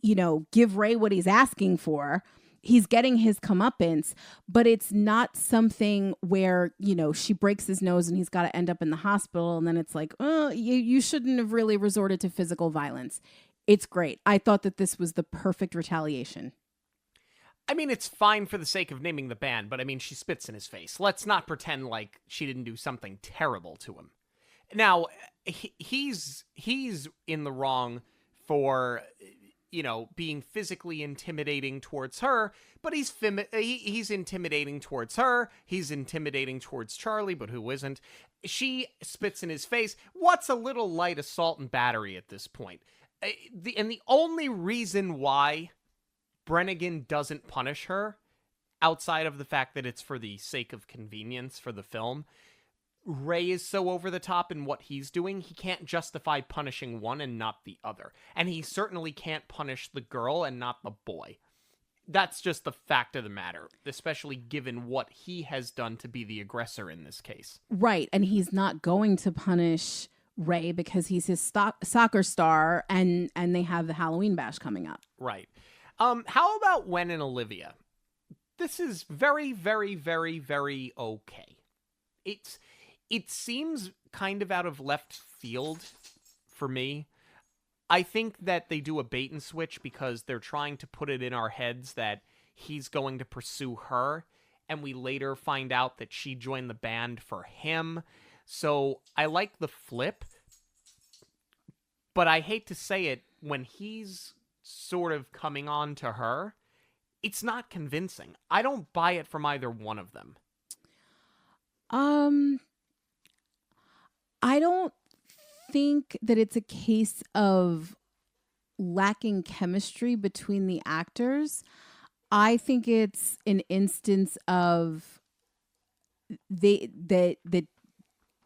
you know, give Ray what he's asking for. He's getting his comeuppance, but it's not something where, you know, she breaks his nose and he's got to end up in the hospital. And then it's like, oh, you shouldn't have really resorted to physical violence. It's great. I thought that this was the perfect retaliation. I mean, it's fine for the sake of naming the band, but I mean, she spits in his face. Let's not pretend like she didn't do something terrible to him. Now, he's in the wrong for... you know, being physically intimidating towards her, but he's intimidating towards her. He's intimidating towards Charlie, but who isn't? She spits in his face. What's a little light assault and battery at this point? And the only reason why Brennigan doesn't punish her, outside of the fact that it's for the sake of convenience for the film, Ray is so over the top in what he's doing, he can't justify punishing one and not the other. And he certainly can't punish the girl and not the boy. That's just the fact of the matter, especially given what he has done to be the aggressor in this case. Right, and he's not going to punish Ray because he's his soccer star and they have the Halloween bash coming up. Right. How about Wen and Olivia? This is very, very, very, very okay. it seems kind of out of left field for me. I think that they do a bait and switch because they're trying to put it in our heads that he's going to pursue her, and we later find out that she joined the band for him. So I like the flip, but I hate to say it, when he's sort of coming on to her, it's not convincing. I don't buy it from either one of them. I don't think that it's a case of lacking chemistry between the actors. I think it's an instance of that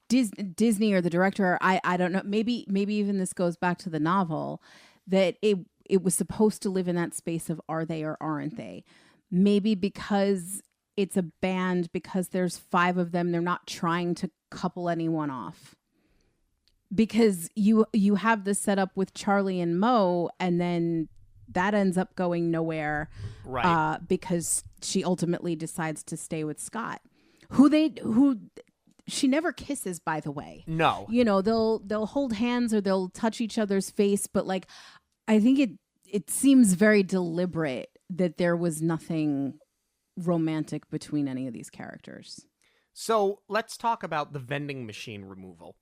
Disney or the director, I don't know, maybe even this goes back to the novel, that it was supposed to live in that space of are they or aren't they? Maybe because it's a band, because there's 5 of them, they're not trying to couple anyone off. Because you have this set up with Charlie and Mo, and then that ends up going nowhere, right? Because she ultimately decides to stay with Scott, who she never kisses, by the way. No, they'll hold hands or they'll touch each other's face, but like I think it seems very deliberate that there was nothing romantic between any of these characters. So let's talk about the vending machine removal.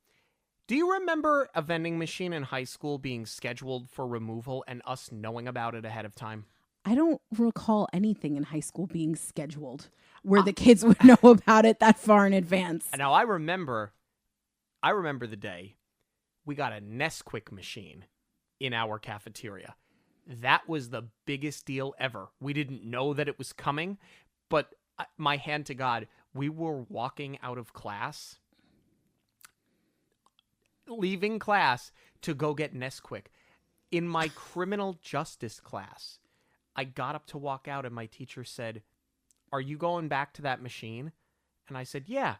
Do you remember a vending machine in high school being scheduled for removal and us knowing about it ahead of time? I don't recall anything in high school being scheduled where the kids would know about it that far in advance. Now, I remember the day we got a Nesquik machine in our cafeteria. That was the biggest deal ever. We didn't know that it was coming, but my hand to God, we were walking out of class, leaving class to go get Nesquik. In my criminal justice class, I got up to walk out and my teacher said, "Are you going back to that machine?" And I said, "Yeah."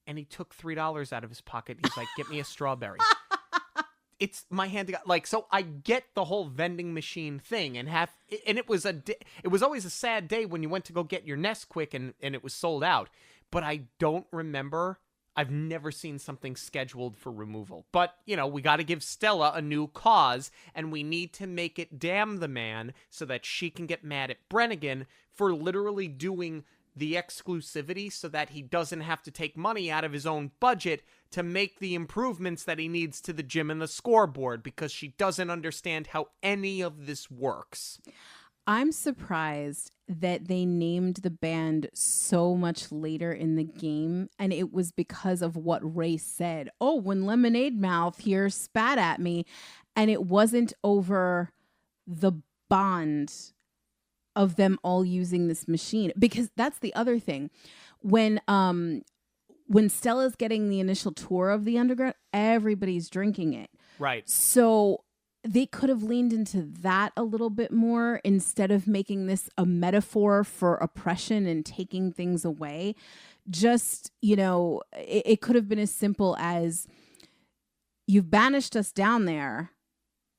And he took $3 out of his pocket. He's like, "Get me a strawberry." It's my hand to God. Like, so I get the whole vending machine thing, and it was always a sad day when you went to go get your Nesquik and it was sold out. But I don't remember. I've never seen something scheduled for removal. But, we got to give Stella a new cause, and we need to make it damn the man so that she can get mad at Brannigan for literally doing the exclusivity so that he doesn't have to take money out of his own budget to make the improvements that he needs to the gym and the scoreboard, because she doesn't understand how any of this works. I'm surprised that they named the band so much later in the game, and it was because of what Ray said. "Oh, when Lemonade Mouth here spat at me," and it wasn't over the bond of them all using this machine. Because that's the other thing. When Stella's getting the initial tour of the underground, everybody's drinking it. Right. So they could have leaned into that a little bit more instead of making this a metaphor for oppression and taking things away. Just, it could have been as simple as, "You've banished us down there.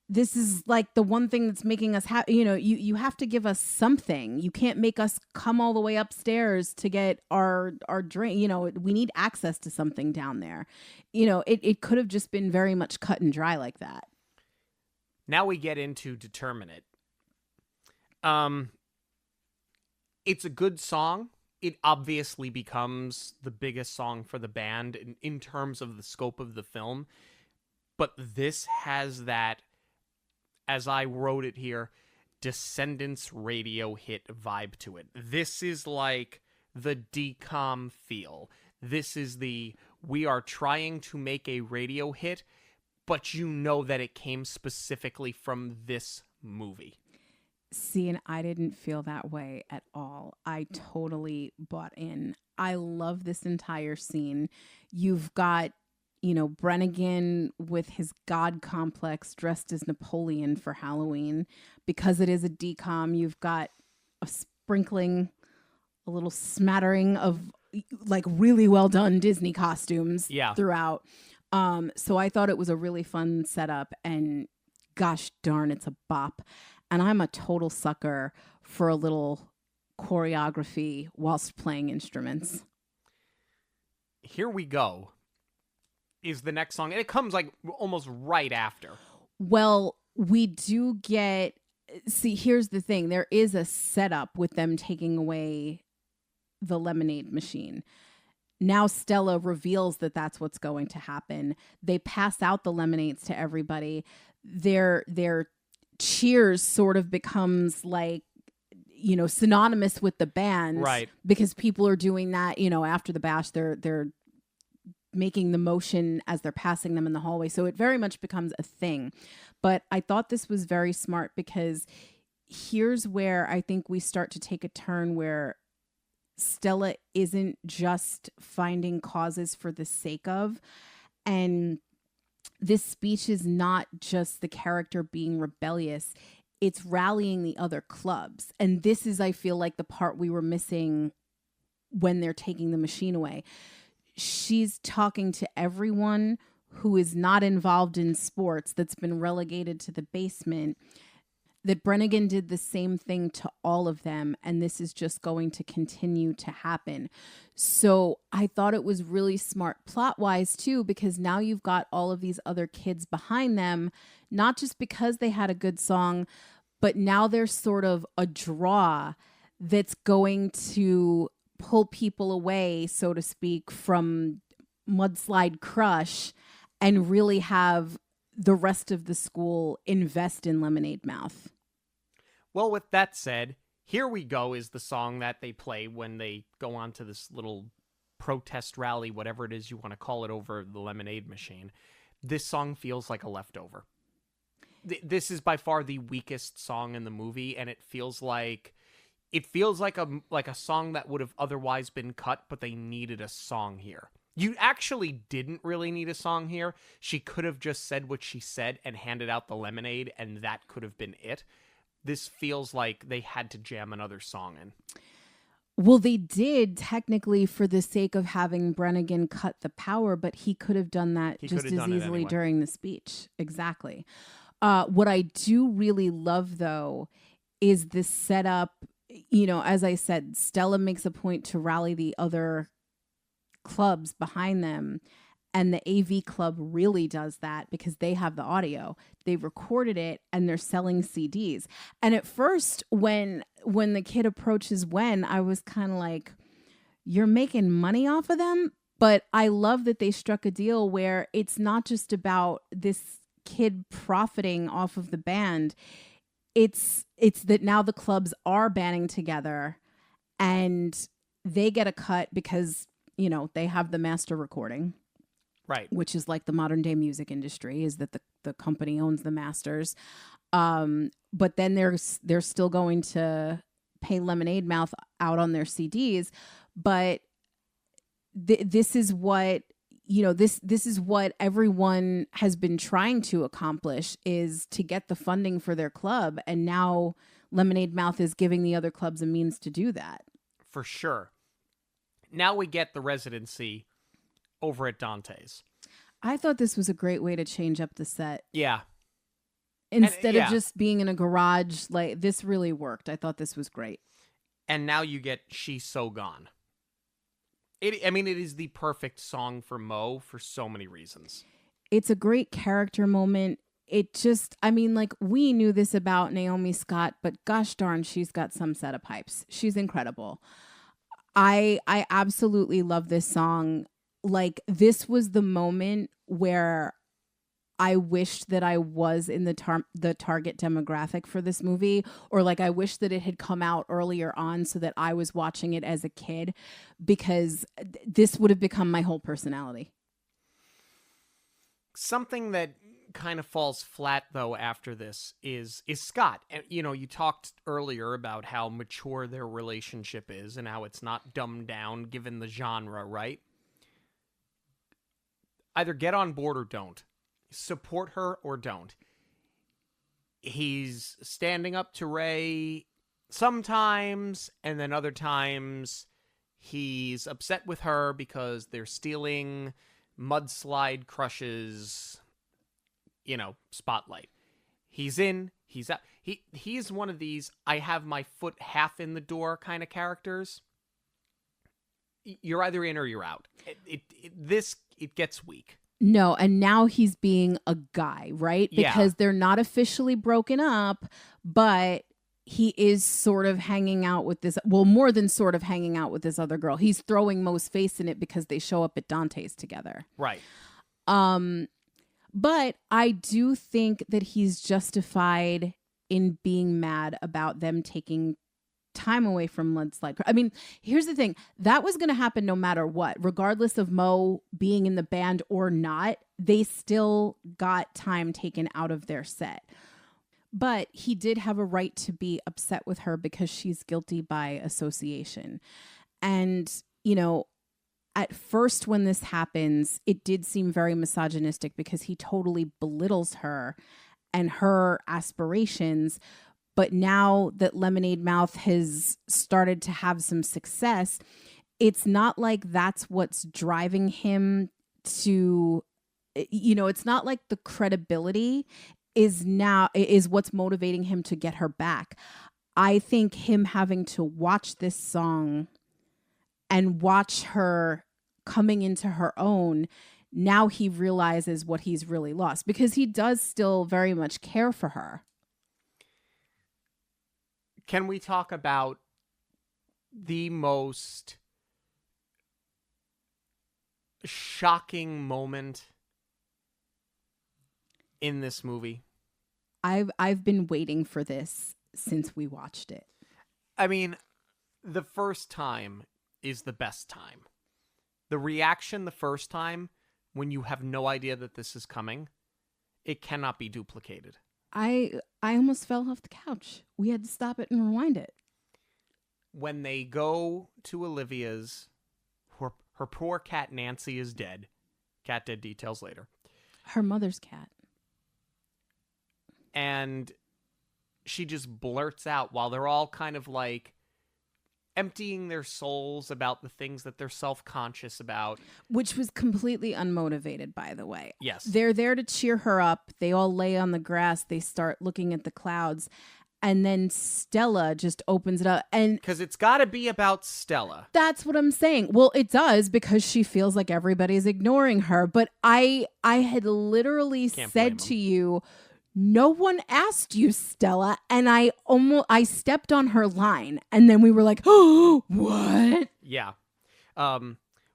This is like the one thing that's making us happy. You have to give us something. You can't make us come all the way upstairs to get our drink. We need access to something down there." It could have just been very much cut and dry like that. Now we get into Determinate. It's a good song. It obviously becomes the biggest song for the band in terms of the scope of the film. But this has that, as I wrote it here, Descendants radio hit vibe to it. This is like the DCOM feel. This is we are trying to make a radio hit, but that it came specifically from this movie. See, and I didn't feel that way at all. I totally bought in. I love this entire scene. You've got, Brannigan with his God complex dressed as Napoleon for Halloween. Because it is a DCOM, you've got a little smattering of like really well done Disney costumes throughout. So I thought it was a really fun setup, and gosh darn, it's a bop. And I'm a total sucker for a little choreography whilst playing instruments. Here We Go is the next song, and it comes like almost right after. Well, we do get... See, here's the thing. There is a setup with them taking away the lemonade machine. Now Stella reveals that that's what's going to happen. They pass out the lemonades to everybody. Their cheers sort of becomes like, synonymous with the band. Right. Because people are doing that, after the bash, they're making the motion as they're passing them in the hallway. So it very much becomes a thing. But I thought this was very smart because here's where I think we start to take a turn where Stella isn't just finding causes for the sake of. And this speech is not just the character being rebellious. It's rallying the other clubs. And this is, I feel like, the part we were missing when they're taking the machine away. She's talking to everyone who is not involved in sports, that's been relegated to the basement, that Brennigan did the same thing to all of them, and this is just going to continue to happen. So I thought it was really smart plot-wise, too, because now you've got all of these other kids behind them, not just because they had a good song, but now they're sort of a draw that's going to pull people away, so to speak, from Mudslide Crush and really have the rest of the school invest in Lemonade Mouth. Well, with that said, Here We Go is the song that they play when they go on to this little protest rally, whatever it is you want to call it, over the lemonade machine. This song feels like a leftover. This is by far the weakest song in the movie, and it feels like a song that would have otherwise been cut, but they needed a song here. You actually didn't really need a song here. She could have just said what she said and handed out the lemonade, and that could have been it. This feels like they had to jam another song in. Well, they did technically for the sake of having Brennigan cut the power, but he could have done that just as easily anyway during the speech. Exactly. What I do really love, though, is the setup. As I said, Stella makes a point to rally the other clubs behind them, and the AV club really does that because they have the audio. They recorded it and they're selling CDs. And at first, when the kid approaches Wen, I was kind of like, you're making money off of them? But I love that they struck a deal where it's not just about this kid profiting off of the band. It's that now the clubs are banding together and they get a cut because, they have the master recording. Right. Which is like the modern day music industry, is that the company owns the masters. But then they're still going to pay Lemonade Mouth out on their CDs. But this is what, this is what everyone has been trying to accomplish, is to get the funding for their club. And now Lemonade Mouth is giving the other clubs a means to do that. For sure. Now we get the residency over at Dante's. I thought this was a great way to change up the set. Yeah. Instead of just being in a garage, like, this really worked. I thought this was great. And now you get She's So Gone. It is the perfect song for Mo for so many reasons. It's a great character moment. It just, we knew this about Naomi Scott, but gosh darn, she's got some set of pipes. She's incredible. I absolutely love this song. Like, this was the moment where I wished that I was in the target demographic for this movie, or like I wish that it had come out earlier on so that I was watching it as a kid, because this would have become my whole personality. Something that kind of falls flat, though, after this is Scott. You talked earlier about how mature their relationship is and how it's not dumbed down given the genre, right? Either get on board or don't. Support her or don't. He's standing up to Ray sometimes, and then other times he's upset with her because they're stealing Mudslide Crush's, spotlight. He's in, he's out. He's one of these I have my foot half in the door kind of characters. you're either in or you're out. It gets weak. No, and now he's being a guy, right? Because they're not officially broken up, but he is sort of hanging out with this, well, more than sort of hanging out with this other girl. He's throwing Mo's face in it because they show up at Dante's together. Right. But I do think that he's justified in being mad about them taking time away from Mudslide. I mean, here's the thing. That was going to happen no matter what. Regardless of Mo being in the band or not, they still got time taken out of their set. But he did have a right to be upset with her because she's guilty by association. And, you know, at first when this happens, it did seem very misogynistic because he totally belittles her and her aspirations. But now that Lemonade Mouth has started to have some success, it's not like that's what's driving him to, you know, it's not like the credibility is what's motivating him to get her back. I think him having to watch this song and watch her coming into her own, now he realizes what he's really lost, because he does still very much care for her. Can we talk about the most shocking moment in this movie? I've been waiting for this since we watched it. I mean, the first time is the best time. The reaction the first time when you have no idea that this is coming, it cannot be duplicated. I almost fell off the couch. We had to stop it and rewind it. When they go to Olivia's, her poor cat Nancy is dead. Cat dead details later. Her mother's cat. And she just blurts out while they're all kind of like emptying their souls about the things that they're self-conscious about. Which was completely unmotivated, by the way. Yes. They're there to cheer her up. They all lay on the grass. They start looking at the clouds. And then Stella just opens it up. And because it's got to be about Stella. That's what I'm saying. Well, it does, because she feels like everybody's ignoring her. But I had literally said to you, no one asked you, Stella. And I stepped on her line. And then we were like, oh, what? Yeah.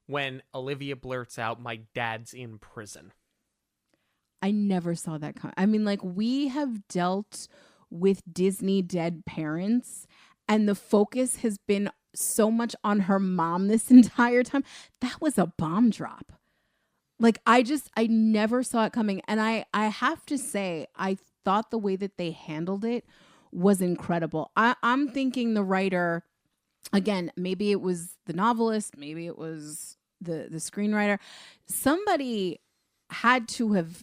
When Olivia blurts out, my dad's in prison. I never saw that come. I mean, like, we have dealt with Disney dead parents, and the focus has been so much on her mom this entire time. That was a bomb drop. Like, I never saw it coming. And I have to say, I thought the way that they handled it was incredible. I'm thinking the writer, again, maybe it was the novelist, maybe it was the screenwriter. Somebody had to have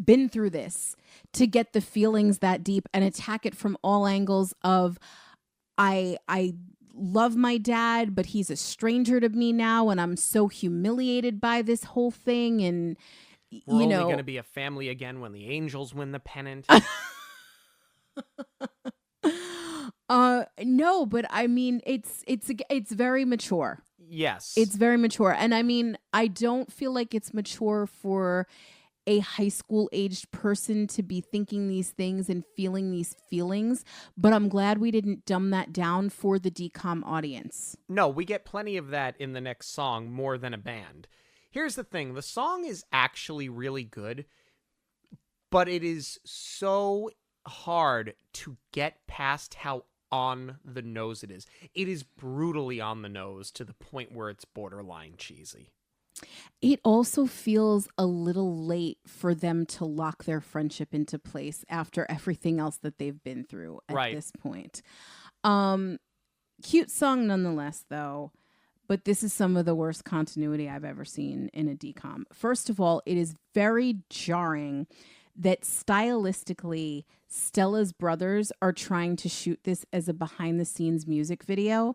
been through this to get the feelings that deep and attack it from all angles of, I love my dad, but he's a stranger to me now, and I'm so humiliated by this whole thing. And we're only going to be a family again when the Angels win the pennant. No, but I mean, it's very mature. Yes, it's very mature, and I mean, I don't feel like it's mature for a high school aged person to be thinking these things and feeling these feelings, but I'm glad we didn't dumb that down for the DCOM audience. No, we get plenty of that in the next song, More Than a Band. Here's the thing. The song is actually really good, but it is so hard to get past how on the nose it is. It is brutally on the nose to the point where it's borderline cheesy. It also feels a little late for them to lock their friendship into place after everything else that they've been through at this point. Cute song nonetheless, though, but this is some of the worst continuity I've ever seen in a DCOM. First of all, it is very jarring that stylistically Stella's brothers are trying to shoot this as a behind-the-scenes music video,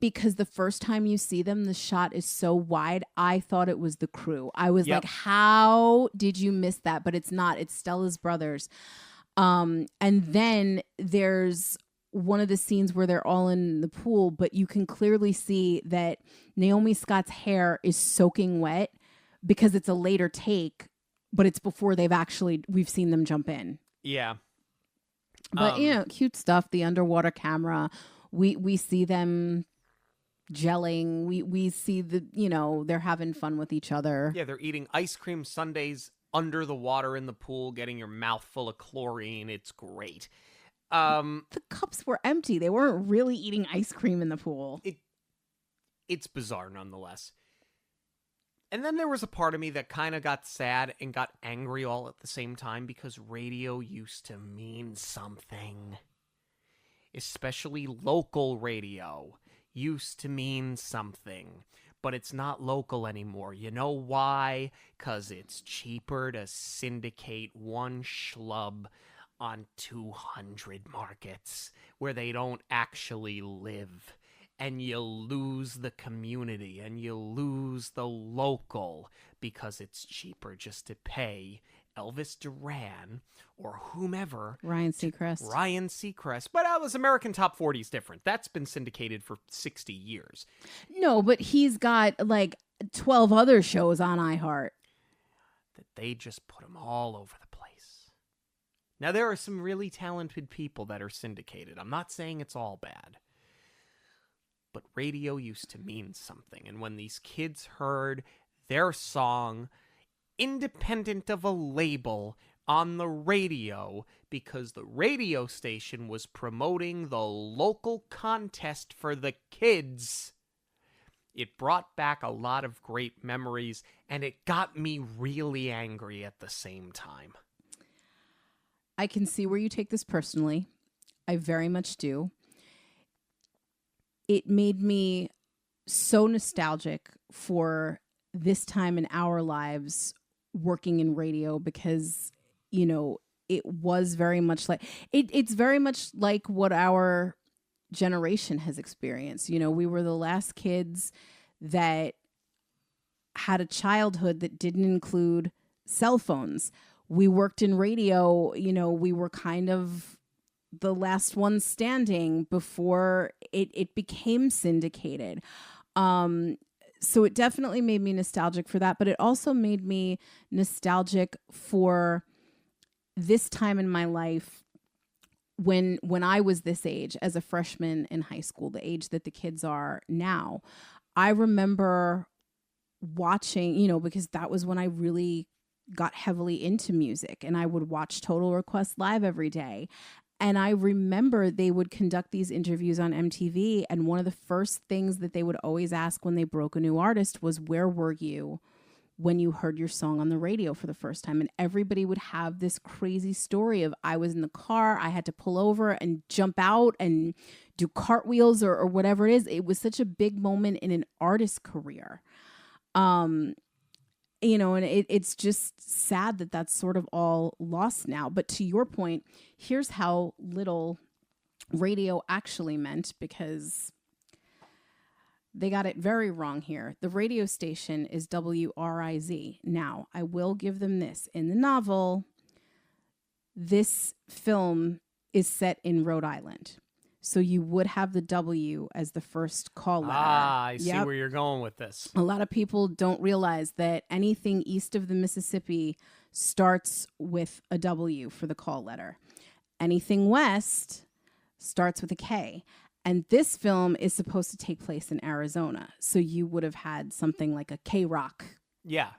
because the first time you see them, the shot is so wide. I thought it was the crew. I was like, how did you miss that? But it's not. It's Stella's brothers. And then there's one of the scenes where they're all in the pool, but you can clearly see that Naomi Scott's hair is soaking wet because it's a later take, but it's before we've seen them jump in. Yeah. But, cute stuff. The underwater camera. We see them gelling. We see they're having fun with each other. Yeah, they're eating ice cream sundaes under the water in the pool, getting your mouth full of chlorine. It's great. The cups were empty. They weren't really eating ice cream in the pool. It's bizarre nonetheless. And then there was a part of me that kind of got sad and got angry all at the same time because radio used to mean something. Especially local radio used to mean something. But it's not local anymore. You know why? 'Cause it's cheaper to syndicate one schlub on 200 markets where they don't actually live. And you lose the community and you lose the local because it's cheaper just to pay Elvis Duran or whomever. Ryan Seacrest. But that was American Top 40 is different. That's been syndicated for 60 years. No, but he's got like 12 other shows on iHeart. That they just put them all over the place. Now, there are some really talented people that are syndicated. I'm not saying it's all bad. But radio used to mean something. And when these kids heard their song, independent of a label, on the radio, because the radio station was promoting the local contest for the kids, it brought back a lot of great memories, and it got me really angry at the same time. I can see where you take this personally. I very much do. It made me so nostalgic for this time in our lives working in radio because, it was very much like, it's very much like what our generation has experienced. We were the last kids that had a childhood that didn't include cell phones. We worked in radio, we were kind of the last one standing before it became syndicated. So it definitely made me nostalgic for that, but it also made me nostalgic for this time in my life when I was this age as a freshman in high school, the age that the kids are now. I remember watching, because that was when I really got heavily into music, and I would watch Total Request Live every day. And I remember they would conduct these interviews on MTV, and one of the first things that they would always ask when they broke a new artist was, where were you when you heard your song on the radio for the first time? And everybody would have this crazy story of, I was in the car, I had to pull over and jump out and do cartwheels or whatever it is. It was such a big moment in an artist's career. And it's just sad that that's sort of all lost now. But to your point, here's how little radio actually meant, because they got it very wrong here. The radio station is WRIZ. Now, I will give them this. In the novel, this film is set in Rhode Island. So you would have the W as the first call letter. I see where you're going with this. A lot of people don't realize that anything east of the Mississippi starts with a W for the call letter. Anything west starts with a K. And this film is supposed to take place in Arizona. So you would have had something like a K-Rock. Yeah.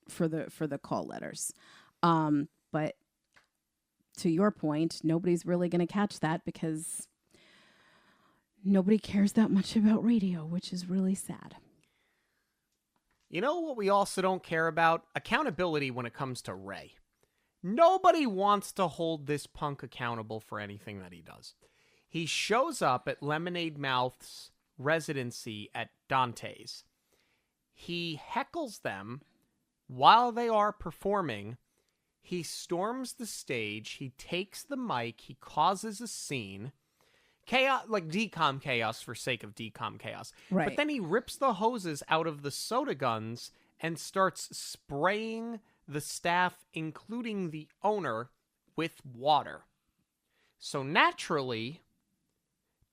For the call letters. But to your point, nobody's really going to catch that because nobody cares that much about radio, which is really sad. You know what we also don't care about? Accountability when it comes to Ray. Nobody wants to hold this punk accountable for anything that he does. He shows up at Lemonade Mouth's residency at Dante's. He heckles them while they are performing. He storms the stage. He takes the mic. He causes a scene. Chaos, like DCOM chaos for sake of DCOM chaos. Right. But then he rips the hoses out of the soda guns and starts spraying the staff, including the owner, with water. So naturally,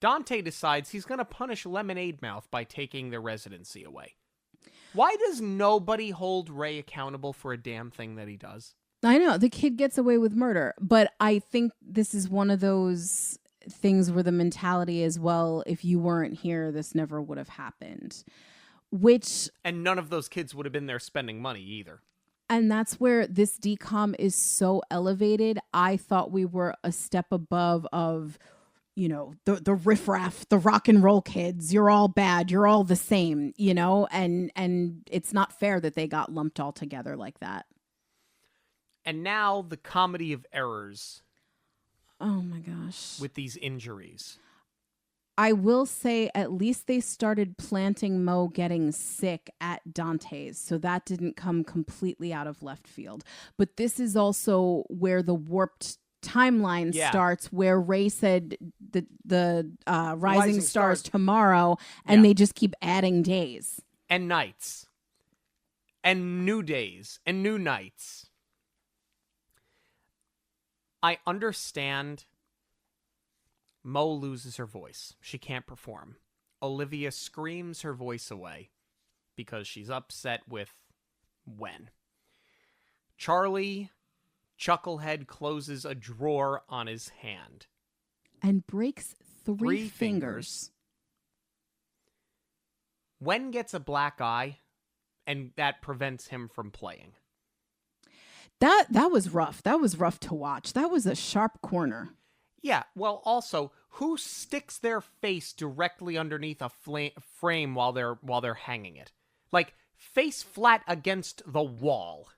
Dante decides he's going to punish Lemonade Mouth by taking their residency away. Why does nobody hold Ray accountable for a damn thing that he does? I know, the kid gets away with murder, but I think this is one of those things where the mentality is, well, if you weren't here, this never would have happened. And none of those kids would have been there spending money either. And that's where this DCOM is so elevated. I thought we were a step above of, the riffraff, the rock and roll kids. You're all bad. You're all the same, and it's not fair that they got lumped all together like that. And now the comedy of errors. Oh my gosh. With these injuries. I will say at least they started planting Mo getting sick at Dante's, so that didn't come completely out of left field. But this is also where the warped timeline starts, where Ray said the rising stars tomorrow, and they just keep adding days. And nights. And new days. And new nights. I understand Mo loses her voice. She can't perform. Olivia screams her voice away because she's upset with Wen. Charlie, Chucklehead, closes a drawer on his hand. And breaks three fingers. Wen gets a black eye, and that prevents him from playing. That was rough. That was rough to watch. That was a sharp corner. Yeah, well, also, who sticks their face directly underneath a frame while they're hanging it? Like, face flat against the wall.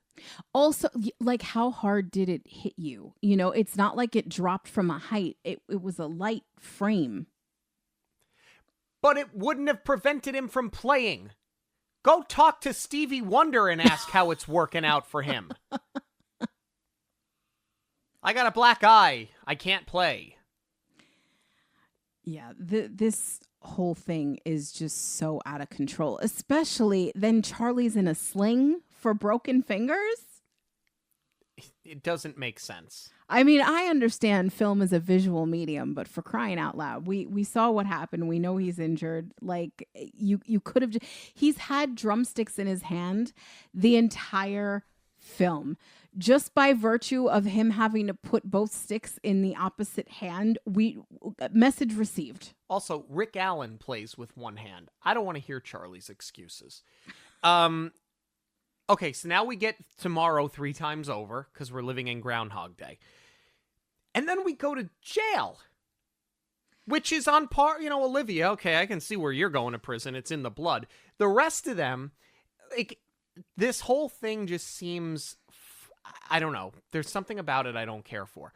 Also, like, how hard did it hit you? It's not like it dropped from a height. It was a light frame. But it wouldn't have prevented him from playing. Go talk to Stevie Wonder and ask how it's working out for him. I got a black eye. I can't play. Yeah, this whole thing is just so out of control. Especially then Charlie's in a sling for broken fingers. It doesn't make sense. I mean, I understand film is a visual medium, but for crying out loud, we saw what happened. We know he's injured. Like, you could have... He's had drumsticks in his hand the entire film. Just by virtue of him having to put both sticks in the opposite hand, message received. Also, Rick Allen plays with one hand. I don't want to hear Charlie's excuses. Okay, so now we get tomorrow 3 times over because we're living in Groundhog Day. And then we go to jail, which is on par, Olivia, okay, I can see where you're going to prison. It's in the blood. The rest of them, like, this whole thing just seems... I don't know. There's something about it I don't care for.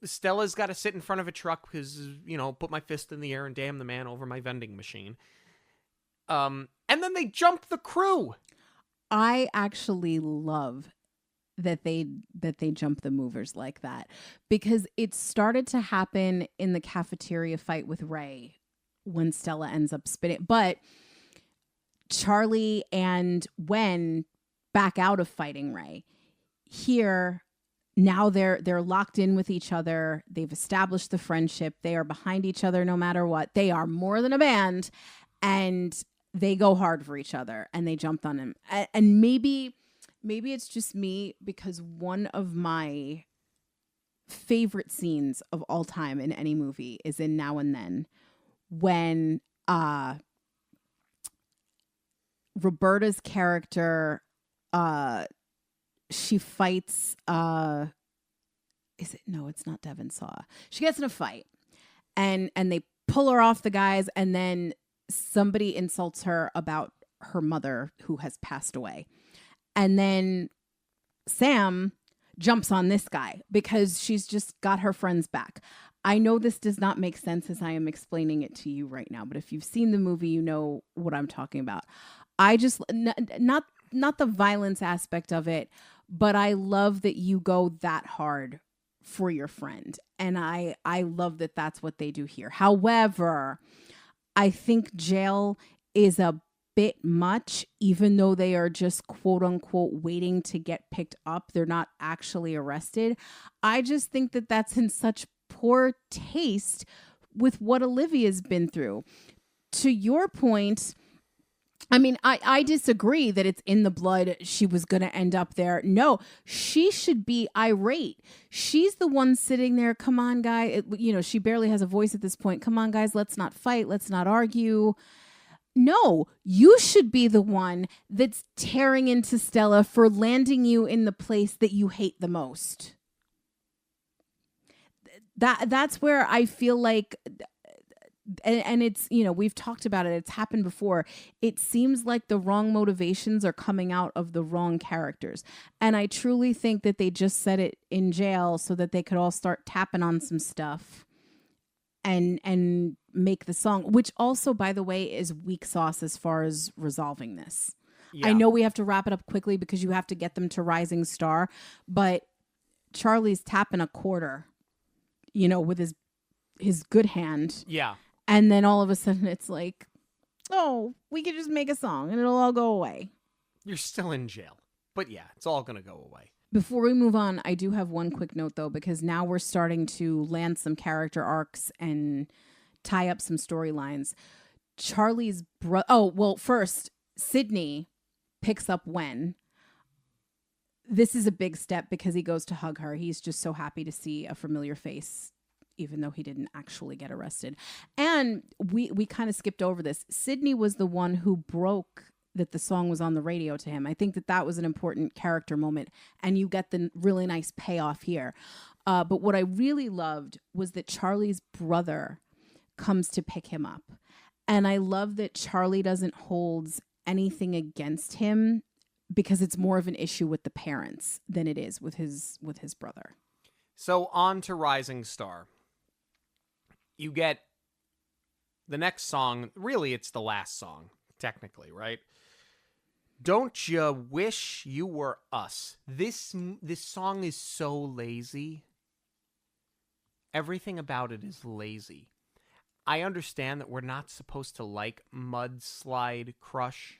Stella's got to sit in front of a truck because, put my fist in the air and damn the man over my vending machine. And then they jump the crew. I actually love that they jump the movers like that, because it started to happen in the cafeteria fight with Ray when Stella ends up spitting. But Charlie and Wen back out of fighting Ray. Here, now they're locked in with each other. They've established the friendship. They are behind each other no matter what. They are more than a band, and they go hard for each other, and they jumped on him. And maybe it's just me, because one of my favorite scenes of all time in any movie is in Now and Then, when Roberta's character, she fights, it's not Devon Saw. She gets in a fight and they pull her off the guys, and then somebody insults her about her mother who has passed away. And then Sam jumps on this guy because she's just got her friends back. I know this does not make sense as I am explaining it to you right now, but if you've seen the movie, you know what I'm talking about. I just, not the violence aspect of it, but I love that you go that hard for your friend. And I love that that's what they do here. However, I think jail is a bit much, even though they are just quote unquote waiting to get picked up. They're not actually arrested. I just think that that's in such poor taste with what Olivia's been through. To your point, I mean, I disagree that it's in the blood. She was going to end up there. No, she should be irate. She's the one sitting there. Come on, guy. She barely has a voice at this point. Come on, guys. Let's not fight. Let's not argue. No, you should be the one that's tearing into Stella for landing you in the place that you hate the most. That's where I feel like, and it's, we've talked about it. It's happened before. It seems like the wrong motivations are coming out of the wrong characters. And I truly think that they just said it in jail so that they could all start tapping on some stuff and make the song, which also, by the way, is weak sauce as far as resolving this. Yeah. I know we have to wrap it up quickly because you have to get them to Rising Star, but Charlie's tapping a quarter, with his good hand. Yeah. And then all of a sudden it's like, oh, we could just make a song and it'll all go away. You're still in jail. But yeah, it's all going to go away. Before we move on, I do have one quick note, though, because now we're starting to land some character arcs and tie up some storylines. Charlie's first, Sydney picks up Wen. This is a big step because he goes to hug her. He's just so happy to see a familiar face, even though he didn't actually get arrested. And we kind of skipped over this. Sydney was the one who broke that the song was on the radio to him. I think that was an important character moment, and you get the really nice payoff here. But what I really loved was that Charlie's brother comes to pick him up. And I love that Charlie doesn't hold anything against him because it's more of an issue with the parents than it is with his brother. So on to Rising Star. You get the next song. Really, it's the last song, technically, right? Don't you wish you were us? This song is so lazy. Everything about it is lazy. I understand that we're not supposed to like Mudslide Crush.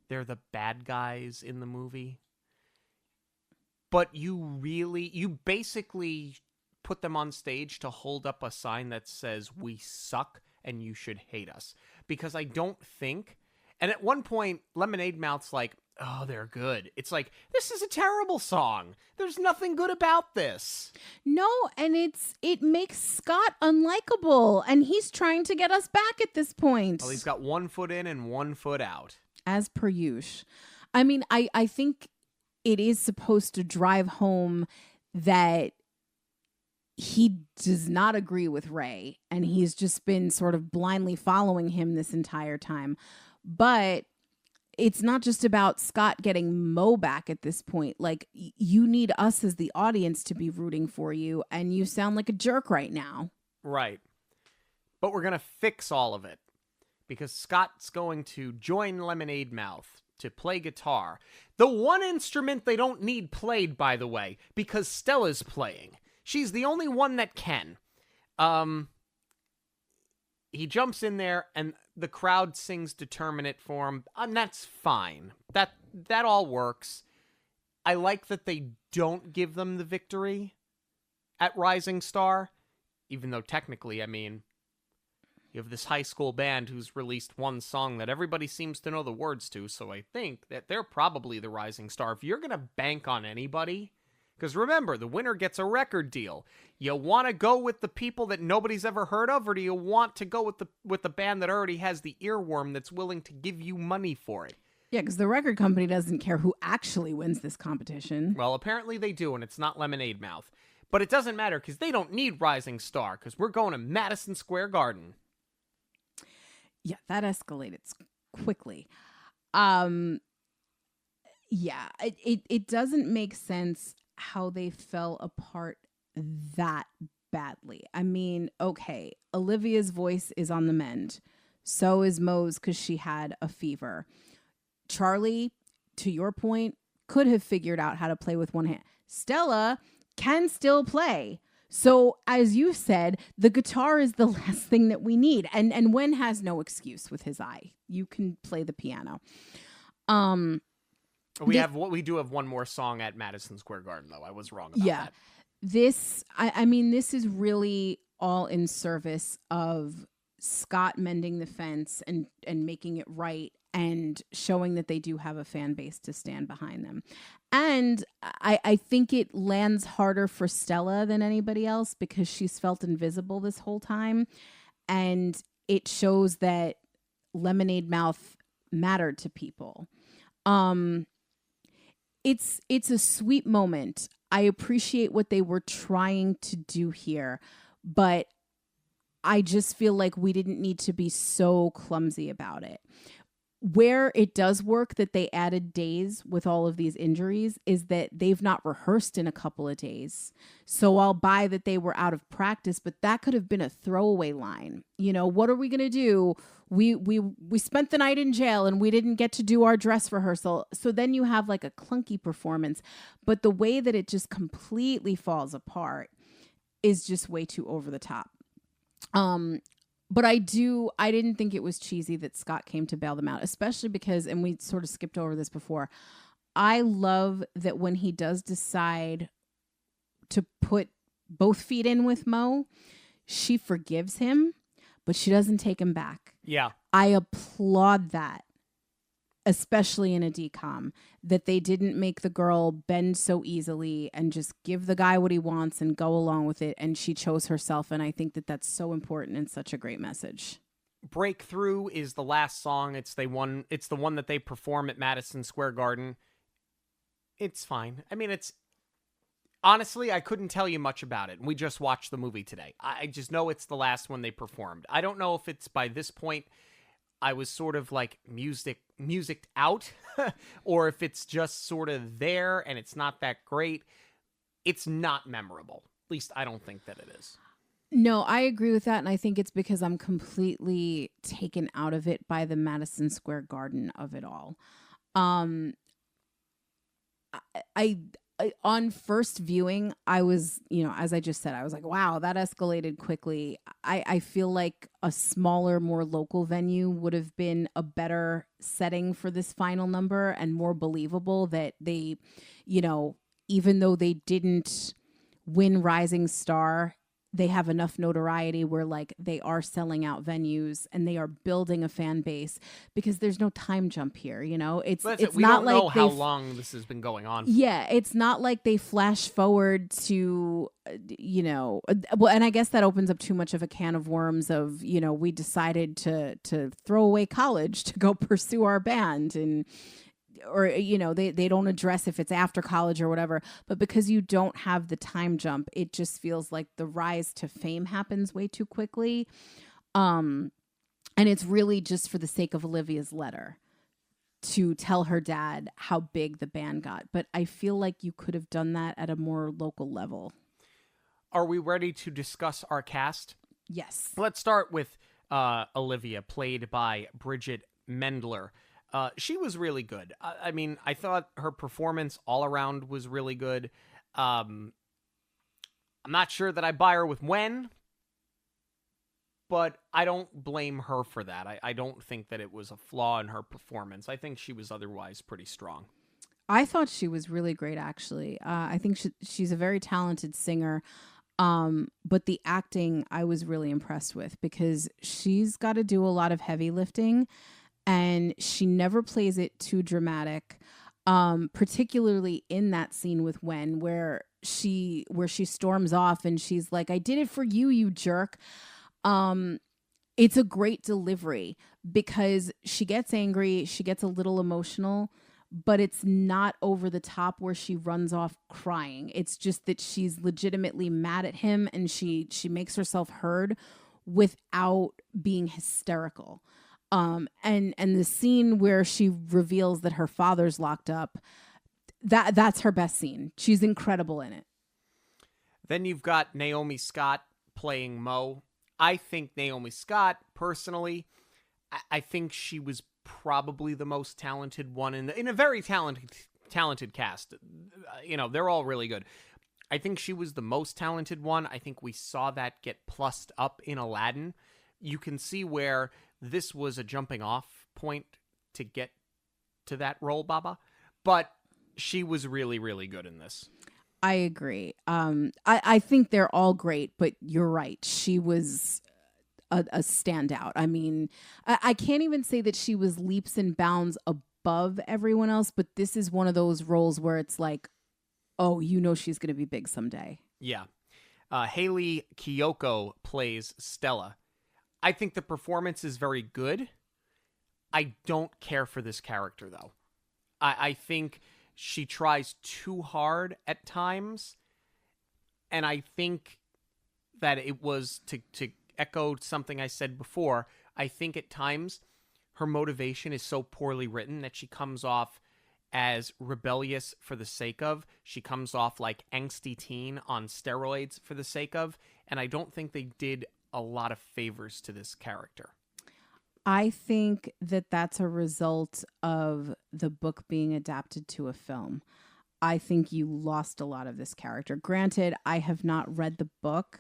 They're the bad guys in the movie. But you basically put them on stage to hold up a sign that says, we suck and you should hate us. Because I don't think... And at one point, Lemonade Mouth's like, oh, they're good. It's like, this is a terrible song. There's nothing good about this. No, and it makes Scott unlikable, and he's trying to get us back at this point. Well, he's got 1 foot in and 1 foot out. As per usual. I mean, I think it is supposed to drive home that he does not agree with Ray, and he's just been sort of blindly following him this entire time. But it's not just about Scott getting Mo back at this point. Like, you need us as the audience to be rooting for you, and you sound like a jerk right now. Right. But we're going to fix all of it, because Scott's going to join Lemonade Mouth to play guitar. The one instrument they don't need played, by the way, because Stella's playing. She's the only one that can. He jumps in there, and the crowd sings Determinate for him, and that's fine. That all works. I like that they don't give them the victory at Rising Star, even though technically, I mean, you have this high school band who's released one song that everybody seems to know the words to, so I think that they're probably the Rising Star. If you're going to bank on anybody... Because remember, the winner gets a record deal. You want to go with the people that nobody's ever heard of, or do you want to go with the band that already has the earworm that's willing to give you money for it? Yeah, because the record company doesn't care who actually wins this competition. Well, apparently they do, and it's not Lemonade Mouth. But it doesn't matter, because they don't need Rising Star, because we're going to Madison Square Garden. Yeah, that escalated quickly. Yeah, it doesn't make sense how they fell apart that badly. I mean, okay, Olivia's voice is on the mend. So is Mo's because she had a fever. Charlie, to your point, could have figured out how to play with one hand. Stella can still play. So as you said, the guitar is the last thing that we need. And Wen has no excuse with his eye. You can play the piano. We do have one more song at Madison Square Garden, though. I was wrong about that. I mean, this is really all in service of Scott mending the fence and making it right and showing that they do have a fan base to stand behind them. And I think it lands harder for Stella than anybody else because she's felt invisible this whole time. And it shows that Lemonade Mouth mattered to people. It's a sweet moment. I appreciate what they were trying to do here, but I just feel like we didn't need to be so clumsy about it. Where it does work that they added days with all of these injuries is that they've not rehearsed in a couple of days. So I'll buy that they were out of practice, but that could have been a throwaway line. You know, what are we going to do? We spent the night in jail and we didn't get to do our dress rehearsal. So then you have like a clunky performance, but the way that it just completely falls apart is just way too over the top. But I didn't think it was cheesy that Scott came to bail them out, especially because, and we sort of skipped over this before, I love that when he does decide to put both feet in with Mo, she forgives him, but she doesn't take him back. Yeah. I applaud that, especially in a DCOM, that they didn't make the girl bend so easily and just give the guy what he wants and go along with it. And she chose herself. And I think that that's so important and such a great message. Breakthrough is the last song. It's the one that they perform at Madison Square Garden. It's fine. I mean, honestly, I couldn't tell you much about it. We just watched the movie today. I just know it's the last one they performed. I don't know if it's by this point I was sort of like musiced out or if it's just sort of there and it's not that great. It's not memorable. At least I don't think that it is. No, I agree with that. And I think it's because I'm completely taken out of it by the Madison Square Garden of it all. I on first viewing, I was, as I just said, I was like, wow, that escalated quickly. I feel like a smaller, more local venue would have been a better setting for this final number and more believable that they, even though they didn't win Rising Star, they have enough notoriety where like they are selling out venues and they are building a fan base because there's no time jump here. It's we not don't like know how long this has been going on. Yeah, it's not like they flash forward to, well, and I guess that opens up too much of a can of worms of, we decided to throw away college to go pursue our band or they don't address if it's after college or whatever, but because you don't have the time jump, it just feels like the rise to fame happens way too quickly. And it's really just for the sake of Olivia's letter to tell her dad how big the band got. But I feel like you could have done that at a more local level. Are we ready to discuss our cast? Yes. Let's start with Olivia, played by Bridget Mendler. She was really good. I mean, I thought her performance all around was really good. I'm not sure that I buy her with Wen, but I don't blame her for that. I don't think that it was a flaw in her performance. I think she was otherwise pretty strong. I thought she was really great, actually. I think she's a very talented singer. But the acting I was really impressed with because she's got to do a lot of heavy lifting. And she never plays it too dramatic, particularly in that scene with Wen where she storms off and she's like, I did it for you, you jerk. It's a great delivery because she gets angry, she gets a little emotional, but it's not over the top where she runs off crying. It's just that she's legitimately mad at him and she makes herself heard without being hysterical. And the scene where she reveals that her father's locked up, that's her best scene. She's incredible in it. Then you've got Naomi Scott playing Mo. I think Naomi Scott, personally, I think she was probably the most talented one in a very talented cast. They're all really good. I think she was the most talented one. I think we saw that get plussed up in Aladdin. You can see where this was a jumping off point to get to that role, Baba. But she was really, really good in this. I agree. I think they're all great, but you're right. She was a standout. I mean, I can't even say that she was leaps and bounds above everyone else, but this is one of those roles where it's like, oh, you know she's going to be big someday. Yeah. Haley Kiyoko plays Stella. I think the performance is very good. I don't care for this character, though. I think she tries too hard at times, and I think that it was, to echo something I said before, I think at times her motivation is so poorly written that she comes off as rebellious for the sake of. She comes off like angsty teen on steroids for the sake of, and I don't think they did a lot of favors to this character. I think that that's a result of the book being adapted to a film. I think you lost a lot of this character. Granted, I have not read the book,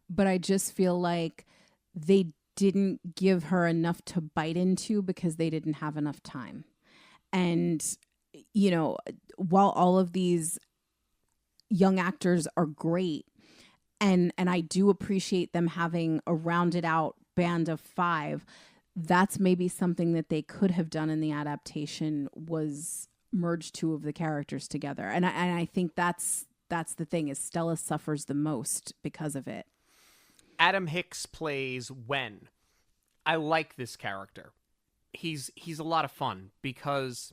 but I just feel like they didn't give her enough to bite into because they didn't have enough time. And, you know, while all of these young actors are great, and I do appreciate them having a rounded out band of 5, that's maybe something that they could have done in the adaptation, was merge 2 of the characters together. And I think that's the thing, is Stella suffers the most because of it. Adam Hicks plays Wen. I like this character. He's a lot of fun because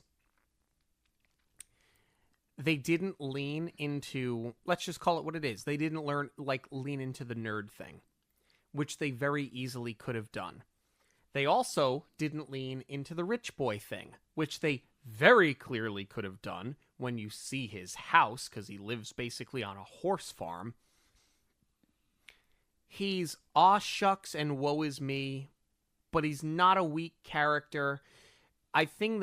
they didn't lean into, let's just call it what it is. They didn't lean into the nerd thing, which they very easily could have done. They also didn't lean into the rich boy thing, which they very clearly could have done when you see his house, because he lives basically on a horse farm. He's aw shucks and woe is me, but he's not a weak character. I think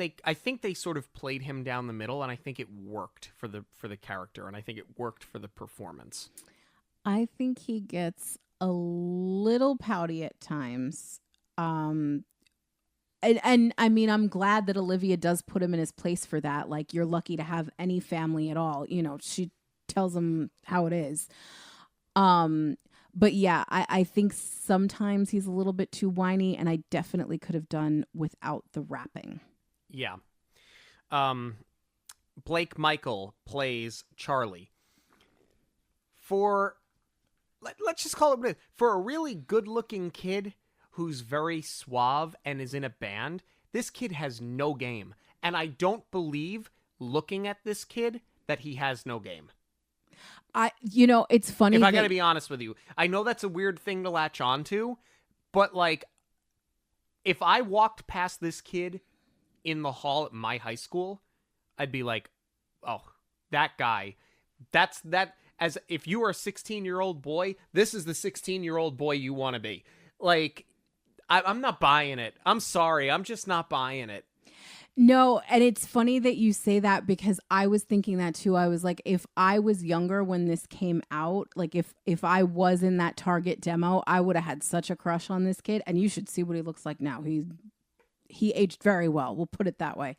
they sort of played him down the middle, and I think it worked for the character, and I think it worked for the performance. I think he gets a little pouty at times. And I mean, I'm glad that Olivia does put him in his place for that. Like, you're lucky to have any family at all. You know, she tells him how it is. But yeah, I think sometimes he's a little bit too whiny, and I definitely could have done without the rapping. Yeah. Blake Michael plays Charlie. Let's just call it what it is. For a really good-looking kid who's very suave and is in a band, this kid has no game. And I don't believe, looking at this kid, that he has no game. It's funny. If I gotta be honest with you, I know that's a weird thing to latch on to, but like, if I walked past this kid in the hall at my high school, I'd be like, oh, that guy, as if you are a 16-year-old boy, this is the 16-year-old boy you want to be. Like, I'm not buying it. I'm sorry. I'm just not buying it. No, and it's funny that you say that, because I was thinking that too. I was like, if I was younger when this came out, like if I was in that Target demo, I would have had such a crush on this kid. And you should see what he looks like now. He aged very well. We'll put it that way.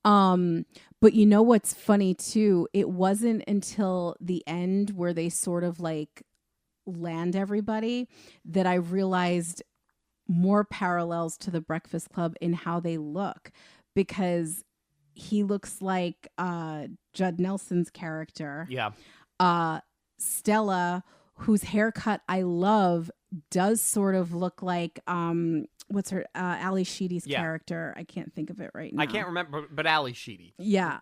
But you know what's funny too? It wasn't until the end where they sort of like land everybody that I realized more parallels to the Breakfast Club in how they look, because he looks like Judd Nelson's character. Yeah. Stella, whose haircut I love, does sort of look like what's her Ali Sheedy's character. I can't think of it right now. I can't remember, but Ali Sheedy. Yeah.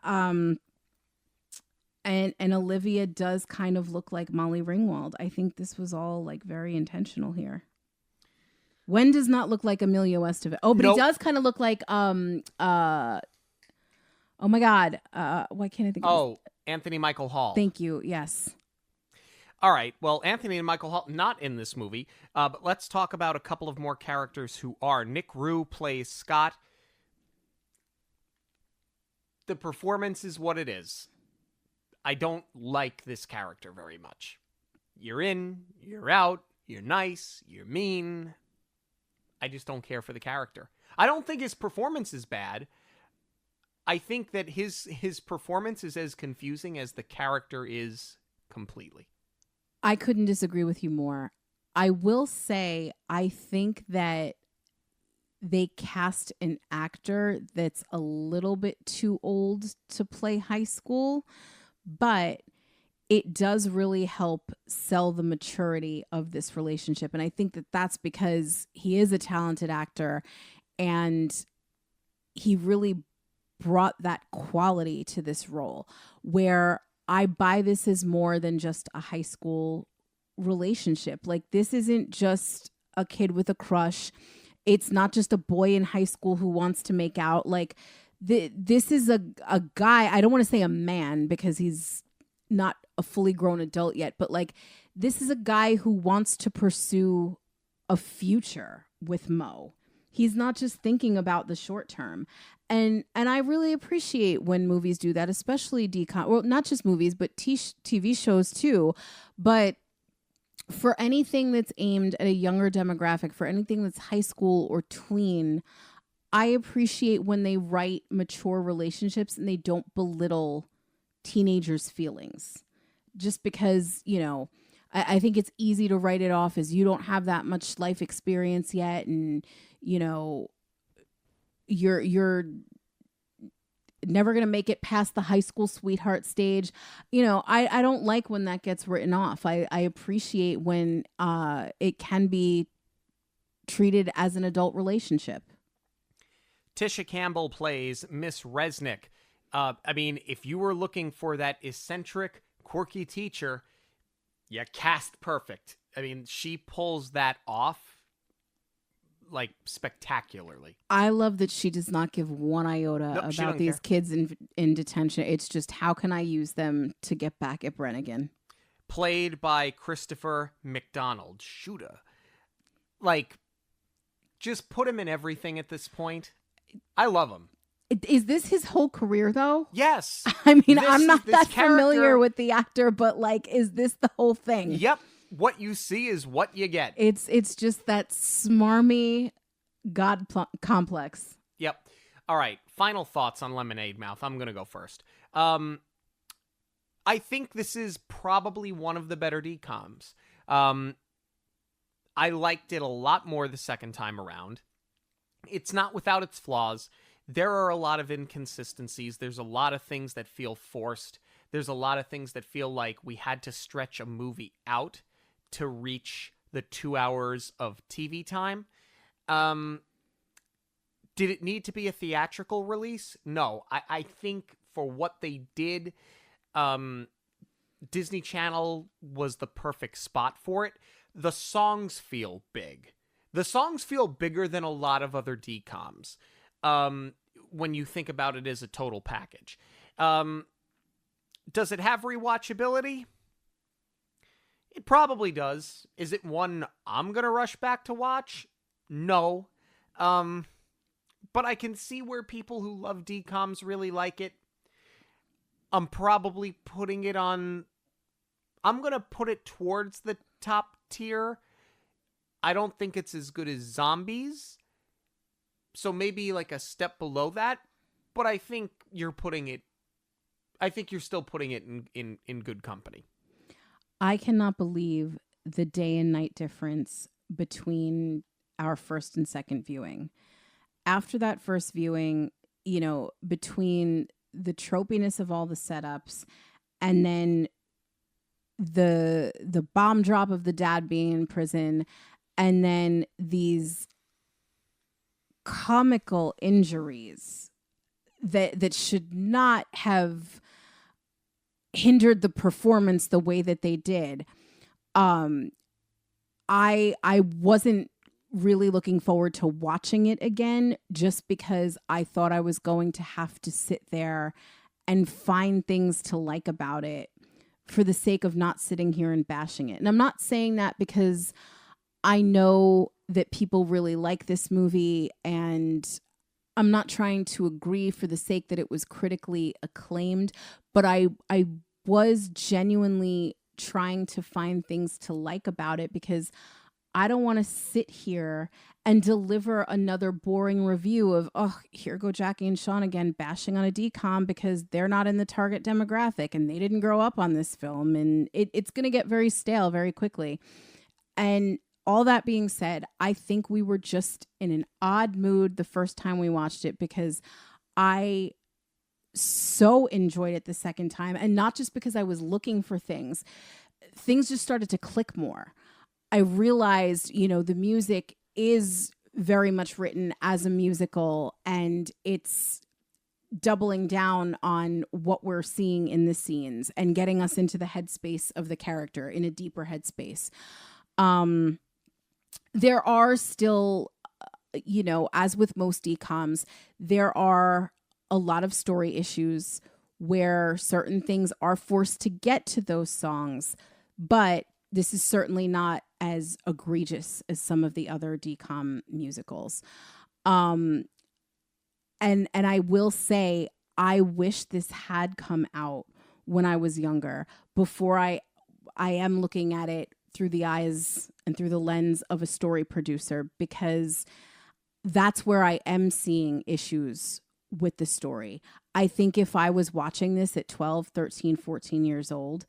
And Olivia does kind of look like Molly Ringwald. I think this was all like very intentional here. Wen does not look like Emilio Estevez. Oh, but He does kind of look like oh my God. Why can't I think of Anthony Michael Hall. Thank you. Yes. All right. Well, Anthony and Michael Hall, not in this movie, but let's talk about a couple of more characters who are. Nick Rue plays Scott. The performance is what it is. I don't like this character very much. You're in, you're out, you're nice, you're mean. I just don't care for the character. I don't think his performance is bad. I think that his performance is as confusing as the character is completely. I couldn't disagree with you more. I will say, I think that they cast an actor that's a little bit too old to play high school, but it does really help sell the maturity of this relationship. And I think that that's because he is a talented actor and he really brought that quality to this role where I buy this as more than just a high school relationship. Like, this isn't just a kid with a crush. It's not just a boy in high school who wants to make out. Like, this is a guy, I don't want to say a man because he's not a fully grown adult yet, but like, this is a guy who wants to pursue a future with Mo. He's not just thinking about the short term. And I really appreciate when movies do that, especially well, not just movies, but TV shows too. But for anything that's aimed at a younger demographic, for anything that's high school or tween, I appreciate when they write mature relationships and they don't belittle teenagers' feelings. Just because, you know, I think it's easy to write it off as you don't have that much life experience yet, and you know, you're never going to make it past the high school sweetheart stage. You know, I don't like when that gets written off. I appreciate when it can be treated as an adult relationship. Tisha Campbell plays Miss Resnick. I mean, if you were looking for that eccentric, quirky teacher, you cast perfect. I mean, she pulls that off like spectacularly. I love that she does not give one iota about these kids in detention. It's just, how can I use them to get back at Brennigan? Played by Christopher McDonald. Shooter. Like, just put him in everything at this point. I love him. Is this his whole career, though? Yes. I mean, I'm not that familiar with the actor, but like, is this the whole thing? Yep. What you see is what you get. It's just that smarmy God complex. Yep. All right. Final thoughts on Lemonade Mouth. I'm going to go first. I think this is probably one of the better DCOMs. I liked it a lot more the second time around. It's not without its flaws. There are a lot of inconsistencies. There's a lot of things that feel forced. There's a lot of things that feel like we had to stretch a movie out to reach the 2 hours of TV time. Did it need to be a theatrical release? No. I think for what they did, Disney Channel was the perfect spot for it. The songs feel big. The songs feel bigger than a lot of other DCOMs. When you think about it as a total package. Does it have rewatchability? It probably does. Is it one I'm going to rush back to watch? No. But I can see where people who love DCOMs really like it. I'm probably putting it on... I'm going to put it towards the top tier. I don't think it's as good as Zombies. So maybe like a step below that, but I think you're still putting it in good company. I cannot believe the day and night difference between our first and second viewing. After that first viewing, you know, between the tropiness of all the setups and then the bomb drop of the dad being in prison, and then these comical injuries that should not have hindered the performance the way that they did. I wasn't really looking forward to watching it again, just because I thought I was going to have to sit there and find things to like about it for the sake of not sitting here and bashing it. And I'm not saying that because I know that people really like this movie, and I'm not trying to agree for the sake that it was critically acclaimed, but I was genuinely trying to find things to like about it, because I don't want to sit here and deliver another boring review of, oh, here go Jackie and Sean again bashing on a DCOM because they're not in the target demographic and they didn't grow up on this film. And it's going to get very stale very quickly. And all that being said, I think we were just in an odd mood the first time we watched it because I so enjoyed it the second time. And not just because I was looking for things just started to click more. I realized, the music is very much written as a musical and it's doubling down on what we're seeing in the scenes and getting us into the headspace of the character in a deeper headspace. There are still, as with most DCOMs, there are a lot of story issues where certain things are forced to get to those songs, but this is certainly not as egregious as some of the other DCOM musicals. And I will say, I wish this had come out when I was younger, before I am looking at it through the eyes and through the lens of a story producer, because that's where I am seeing issues with the story. I think if I was watching this at 12, 13, 14 years old,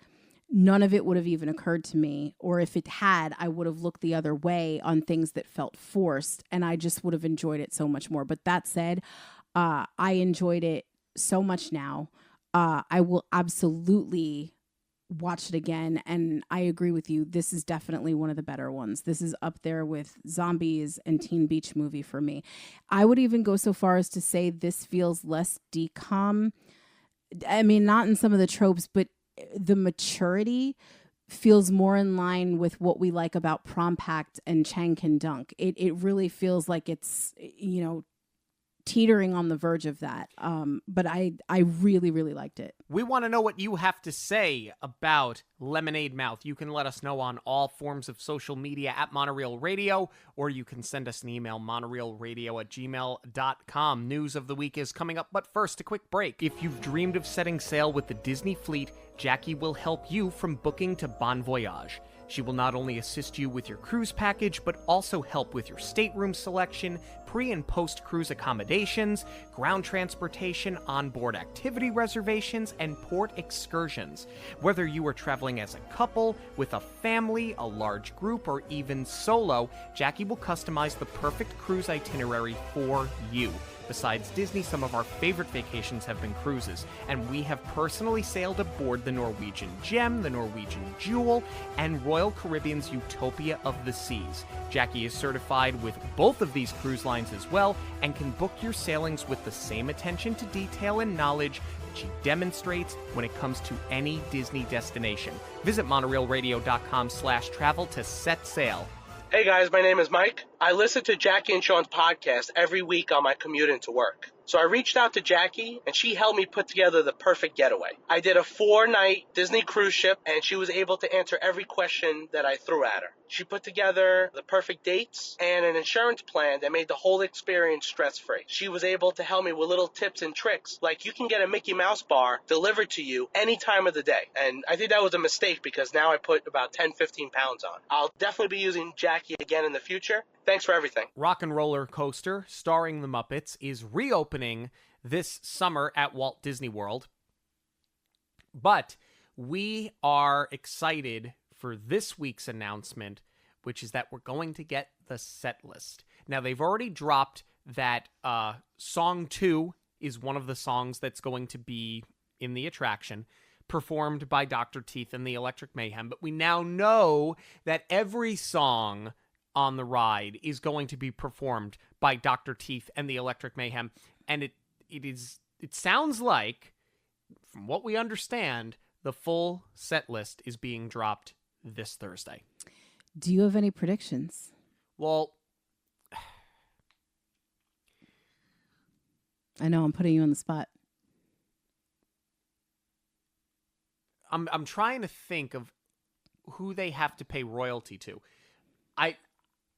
none of it would have even occurred to me. Or if it had, I would have looked the other way on things that felt forced, and I just would have enjoyed it so much more. But that said, I enjoyed it so much now. I will absolutely watch it again. And I agree with you. This is definitely one of the better ones. This is up there with Zombies and Teen Beach Movie for me. I would even go so far as to say this feels less DCOM. I mean, not in some of the tropes, but the maturity feels more in line with what we like about Prom Pact and Chang Can Dunk. It really feels like it's, teetering on the verge of that. But I really, really liked it. We want to know what you have to say about Lemonade Mouth. You can let us know on all forms of social media at Monoreel Radio, or you can send us an email, monoreelradio@gmail.com. News of the week is coming up, but first, a quick break. If you've dreamed of setting sail with the Disney fleet, Jackie will help you from booking to Bon Voyage. She will not only assist you with your cruise package, but also help with your stateroom selection, pre- and post-cruise accommodations, ground transportation, onboard activity reservations, and port excursions. Whether you are traveling as a couple, with a family, a large group, or even solo, Jackie will customize the perfect cruise itinerary for you. Besides Disney, some of our favorite vacations have been cruises, and we have personally sailed aboard the Norwegian Gem, the Norwegian Jewel, and Royal Caribbean's Utopia of the Seas. Jackie is certified with both of these cruise lines as well, and can book your sailings with the same attention to detail and knowledge that she demonstrates when it comes to any Disney destination. Visit monoreelradio.com/travel to set sail. Hey guys, my name is Mike. I listen to Jackie and Sean's podcast every week on my commute into work. So I reached out to Jackie, and she helped me put together the perfect getaway. I did a 4-night Disney cruise ship, and she was able to answer every question that I threw at her. She put together the perfect dates and an insurance plan that made the whole experience stress-free. She was able to help me with little tips and tricks, like you can get a Mickey Mouse bar delivered to you any time of the day. And I think that was a mistake because now I put about 10, 15 pounds on. I'll definitely be using Jackie again in the future. Thanks for everything. Rock and Roller Coaster, starring the Muppets, is reopening this summer at Walt Disney World. But we are excited for this week's announcement, which is that we're going to get the set list. Now, they've already dropped that Song 2 is one of the songs that's going to be in the attraction, performed by Dr. Teeth and the Electric Mayhem. But we now know that every song on the ride is going to be performed by Dr. Teeth and the Electric Mayhem. And it sounds like, from what we understand, the full set list is being dropped this Thursday. Do you have any predictions? Well, I know I'm putting you on the spot. I'm trying to think of who they have to pay royalty to.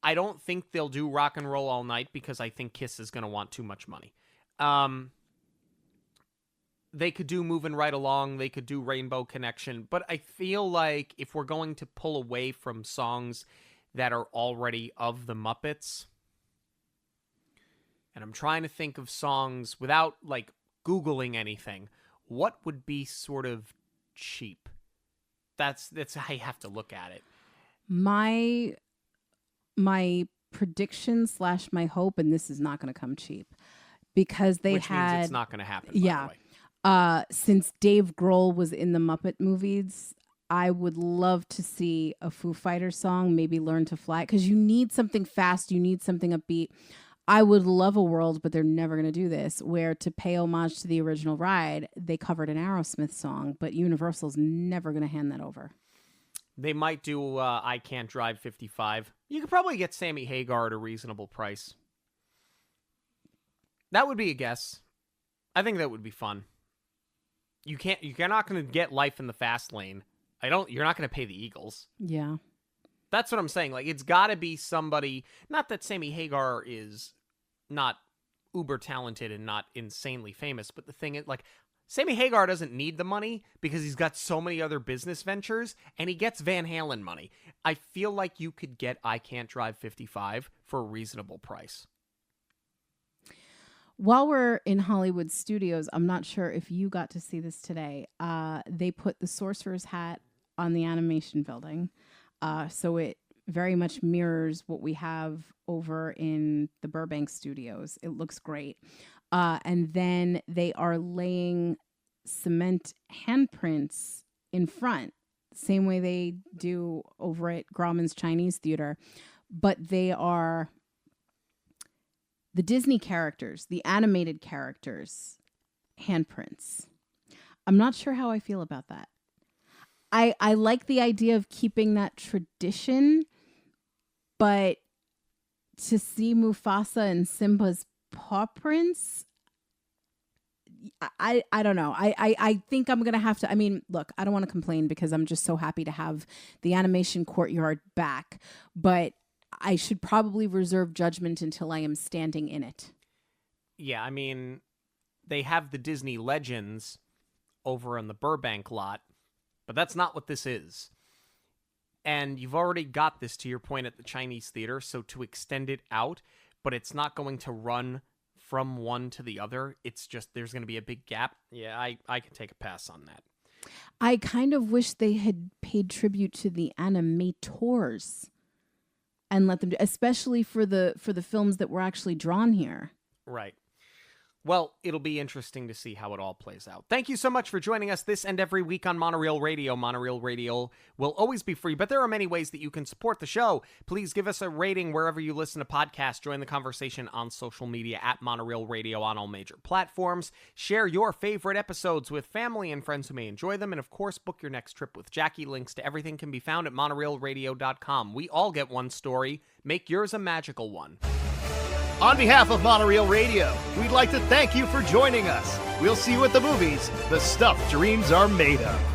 I don't think they'll do Rock and Roll All Night because I think Kiss is going to want too much money. They could do Moving Right Along. They could do Rainbow Connection. But I feel like if we're going to pull away from songs that are already of the Muppets. And I'm trying to think of songs without, like, Googling anything. What would be sort of cheap? That's how you have to look at it. My prediction / my hope, and this is not going to come cheap, because Which means it's not going to happen, by the way. Since Dave Grohl was in the Muppet movies, I would love to see a Foo Fighters song, maybe Learn to Fly, because you need something fast, you need something upbeat. I would love a world, but they're never going to do this, where to pay homage to the original ride, they covered an Aerosmith song, but Universal's never going to hand that over. They might do I Can't Drive 55. You could probably get Sammy Hagar at a reasonable price. That would be a guess. I think that would be fun. You're not going to get Life in the Fast Lane. You're not going to pay the Eagles. Yeah. That's what I'm saying. Like, it's got to be somebody, not that Sammy Hagar is not uber talented and not insanely famous, but the thing is, like, Sammy Hagar doesn't need the money because he's got so many other business ventures, and he gets Van Halen money. I feel like you could get I Can't Drive 55 for a reasonable price. While we're in Hollywood Studios, I'm not sure if you got to see this today. They put the Sorcerer's Hat on the animation building. So it very much mirrors what we have over in the Burbank studios. It looks great. And then they are laying cement handprints in front, same way they do over at Grauman's Chinese Theater. But they are the Disney characters, the animated characters' handprints. I'm not sure how I feel about that. I like the idea of keeping that tradition, but to see Mufasa and Simba's paw prints, I don't know. I think I'm going to have to, I mean, look, I don't want to complain because I'm just so happy to have the animation courtyard back, but I should probably reserve judgment until I am standing in it. Yeah, I mean, they have the Disney Legends over on the Burbank lot, but that's not what this is. And you've already got this, to your point, at the Chinese Theater, so to extend it out, but it's not going to run from one to the other. It's just there's going to be a big gap. Yeah, I can take a pass on that. I kind of wish they had paid tribute to the animators and let them do, especially for the films that were actually drawn here. Right. Well, it'll be interesting to see how it all plays out. Thank you so much for joining us this and every week on Monoreel Radio. Monoreel Radio will always be free, but there are many ways that you can support the show. Please give us a rating wherever you listen to podcasts. Join the conversation on social media at Monoreel Radio on all major platforms. Share your favorite episodes with family and friends who may enjoy them. And of course, book your next trip with Jackie. Links to everything can be found at monoreelradio.com. We all get one story. Make yours a magical one. On behalf of Monoreel Radio, we'd like to thank you for joining us. We'll see you at the movies, the stuff dreams are made of.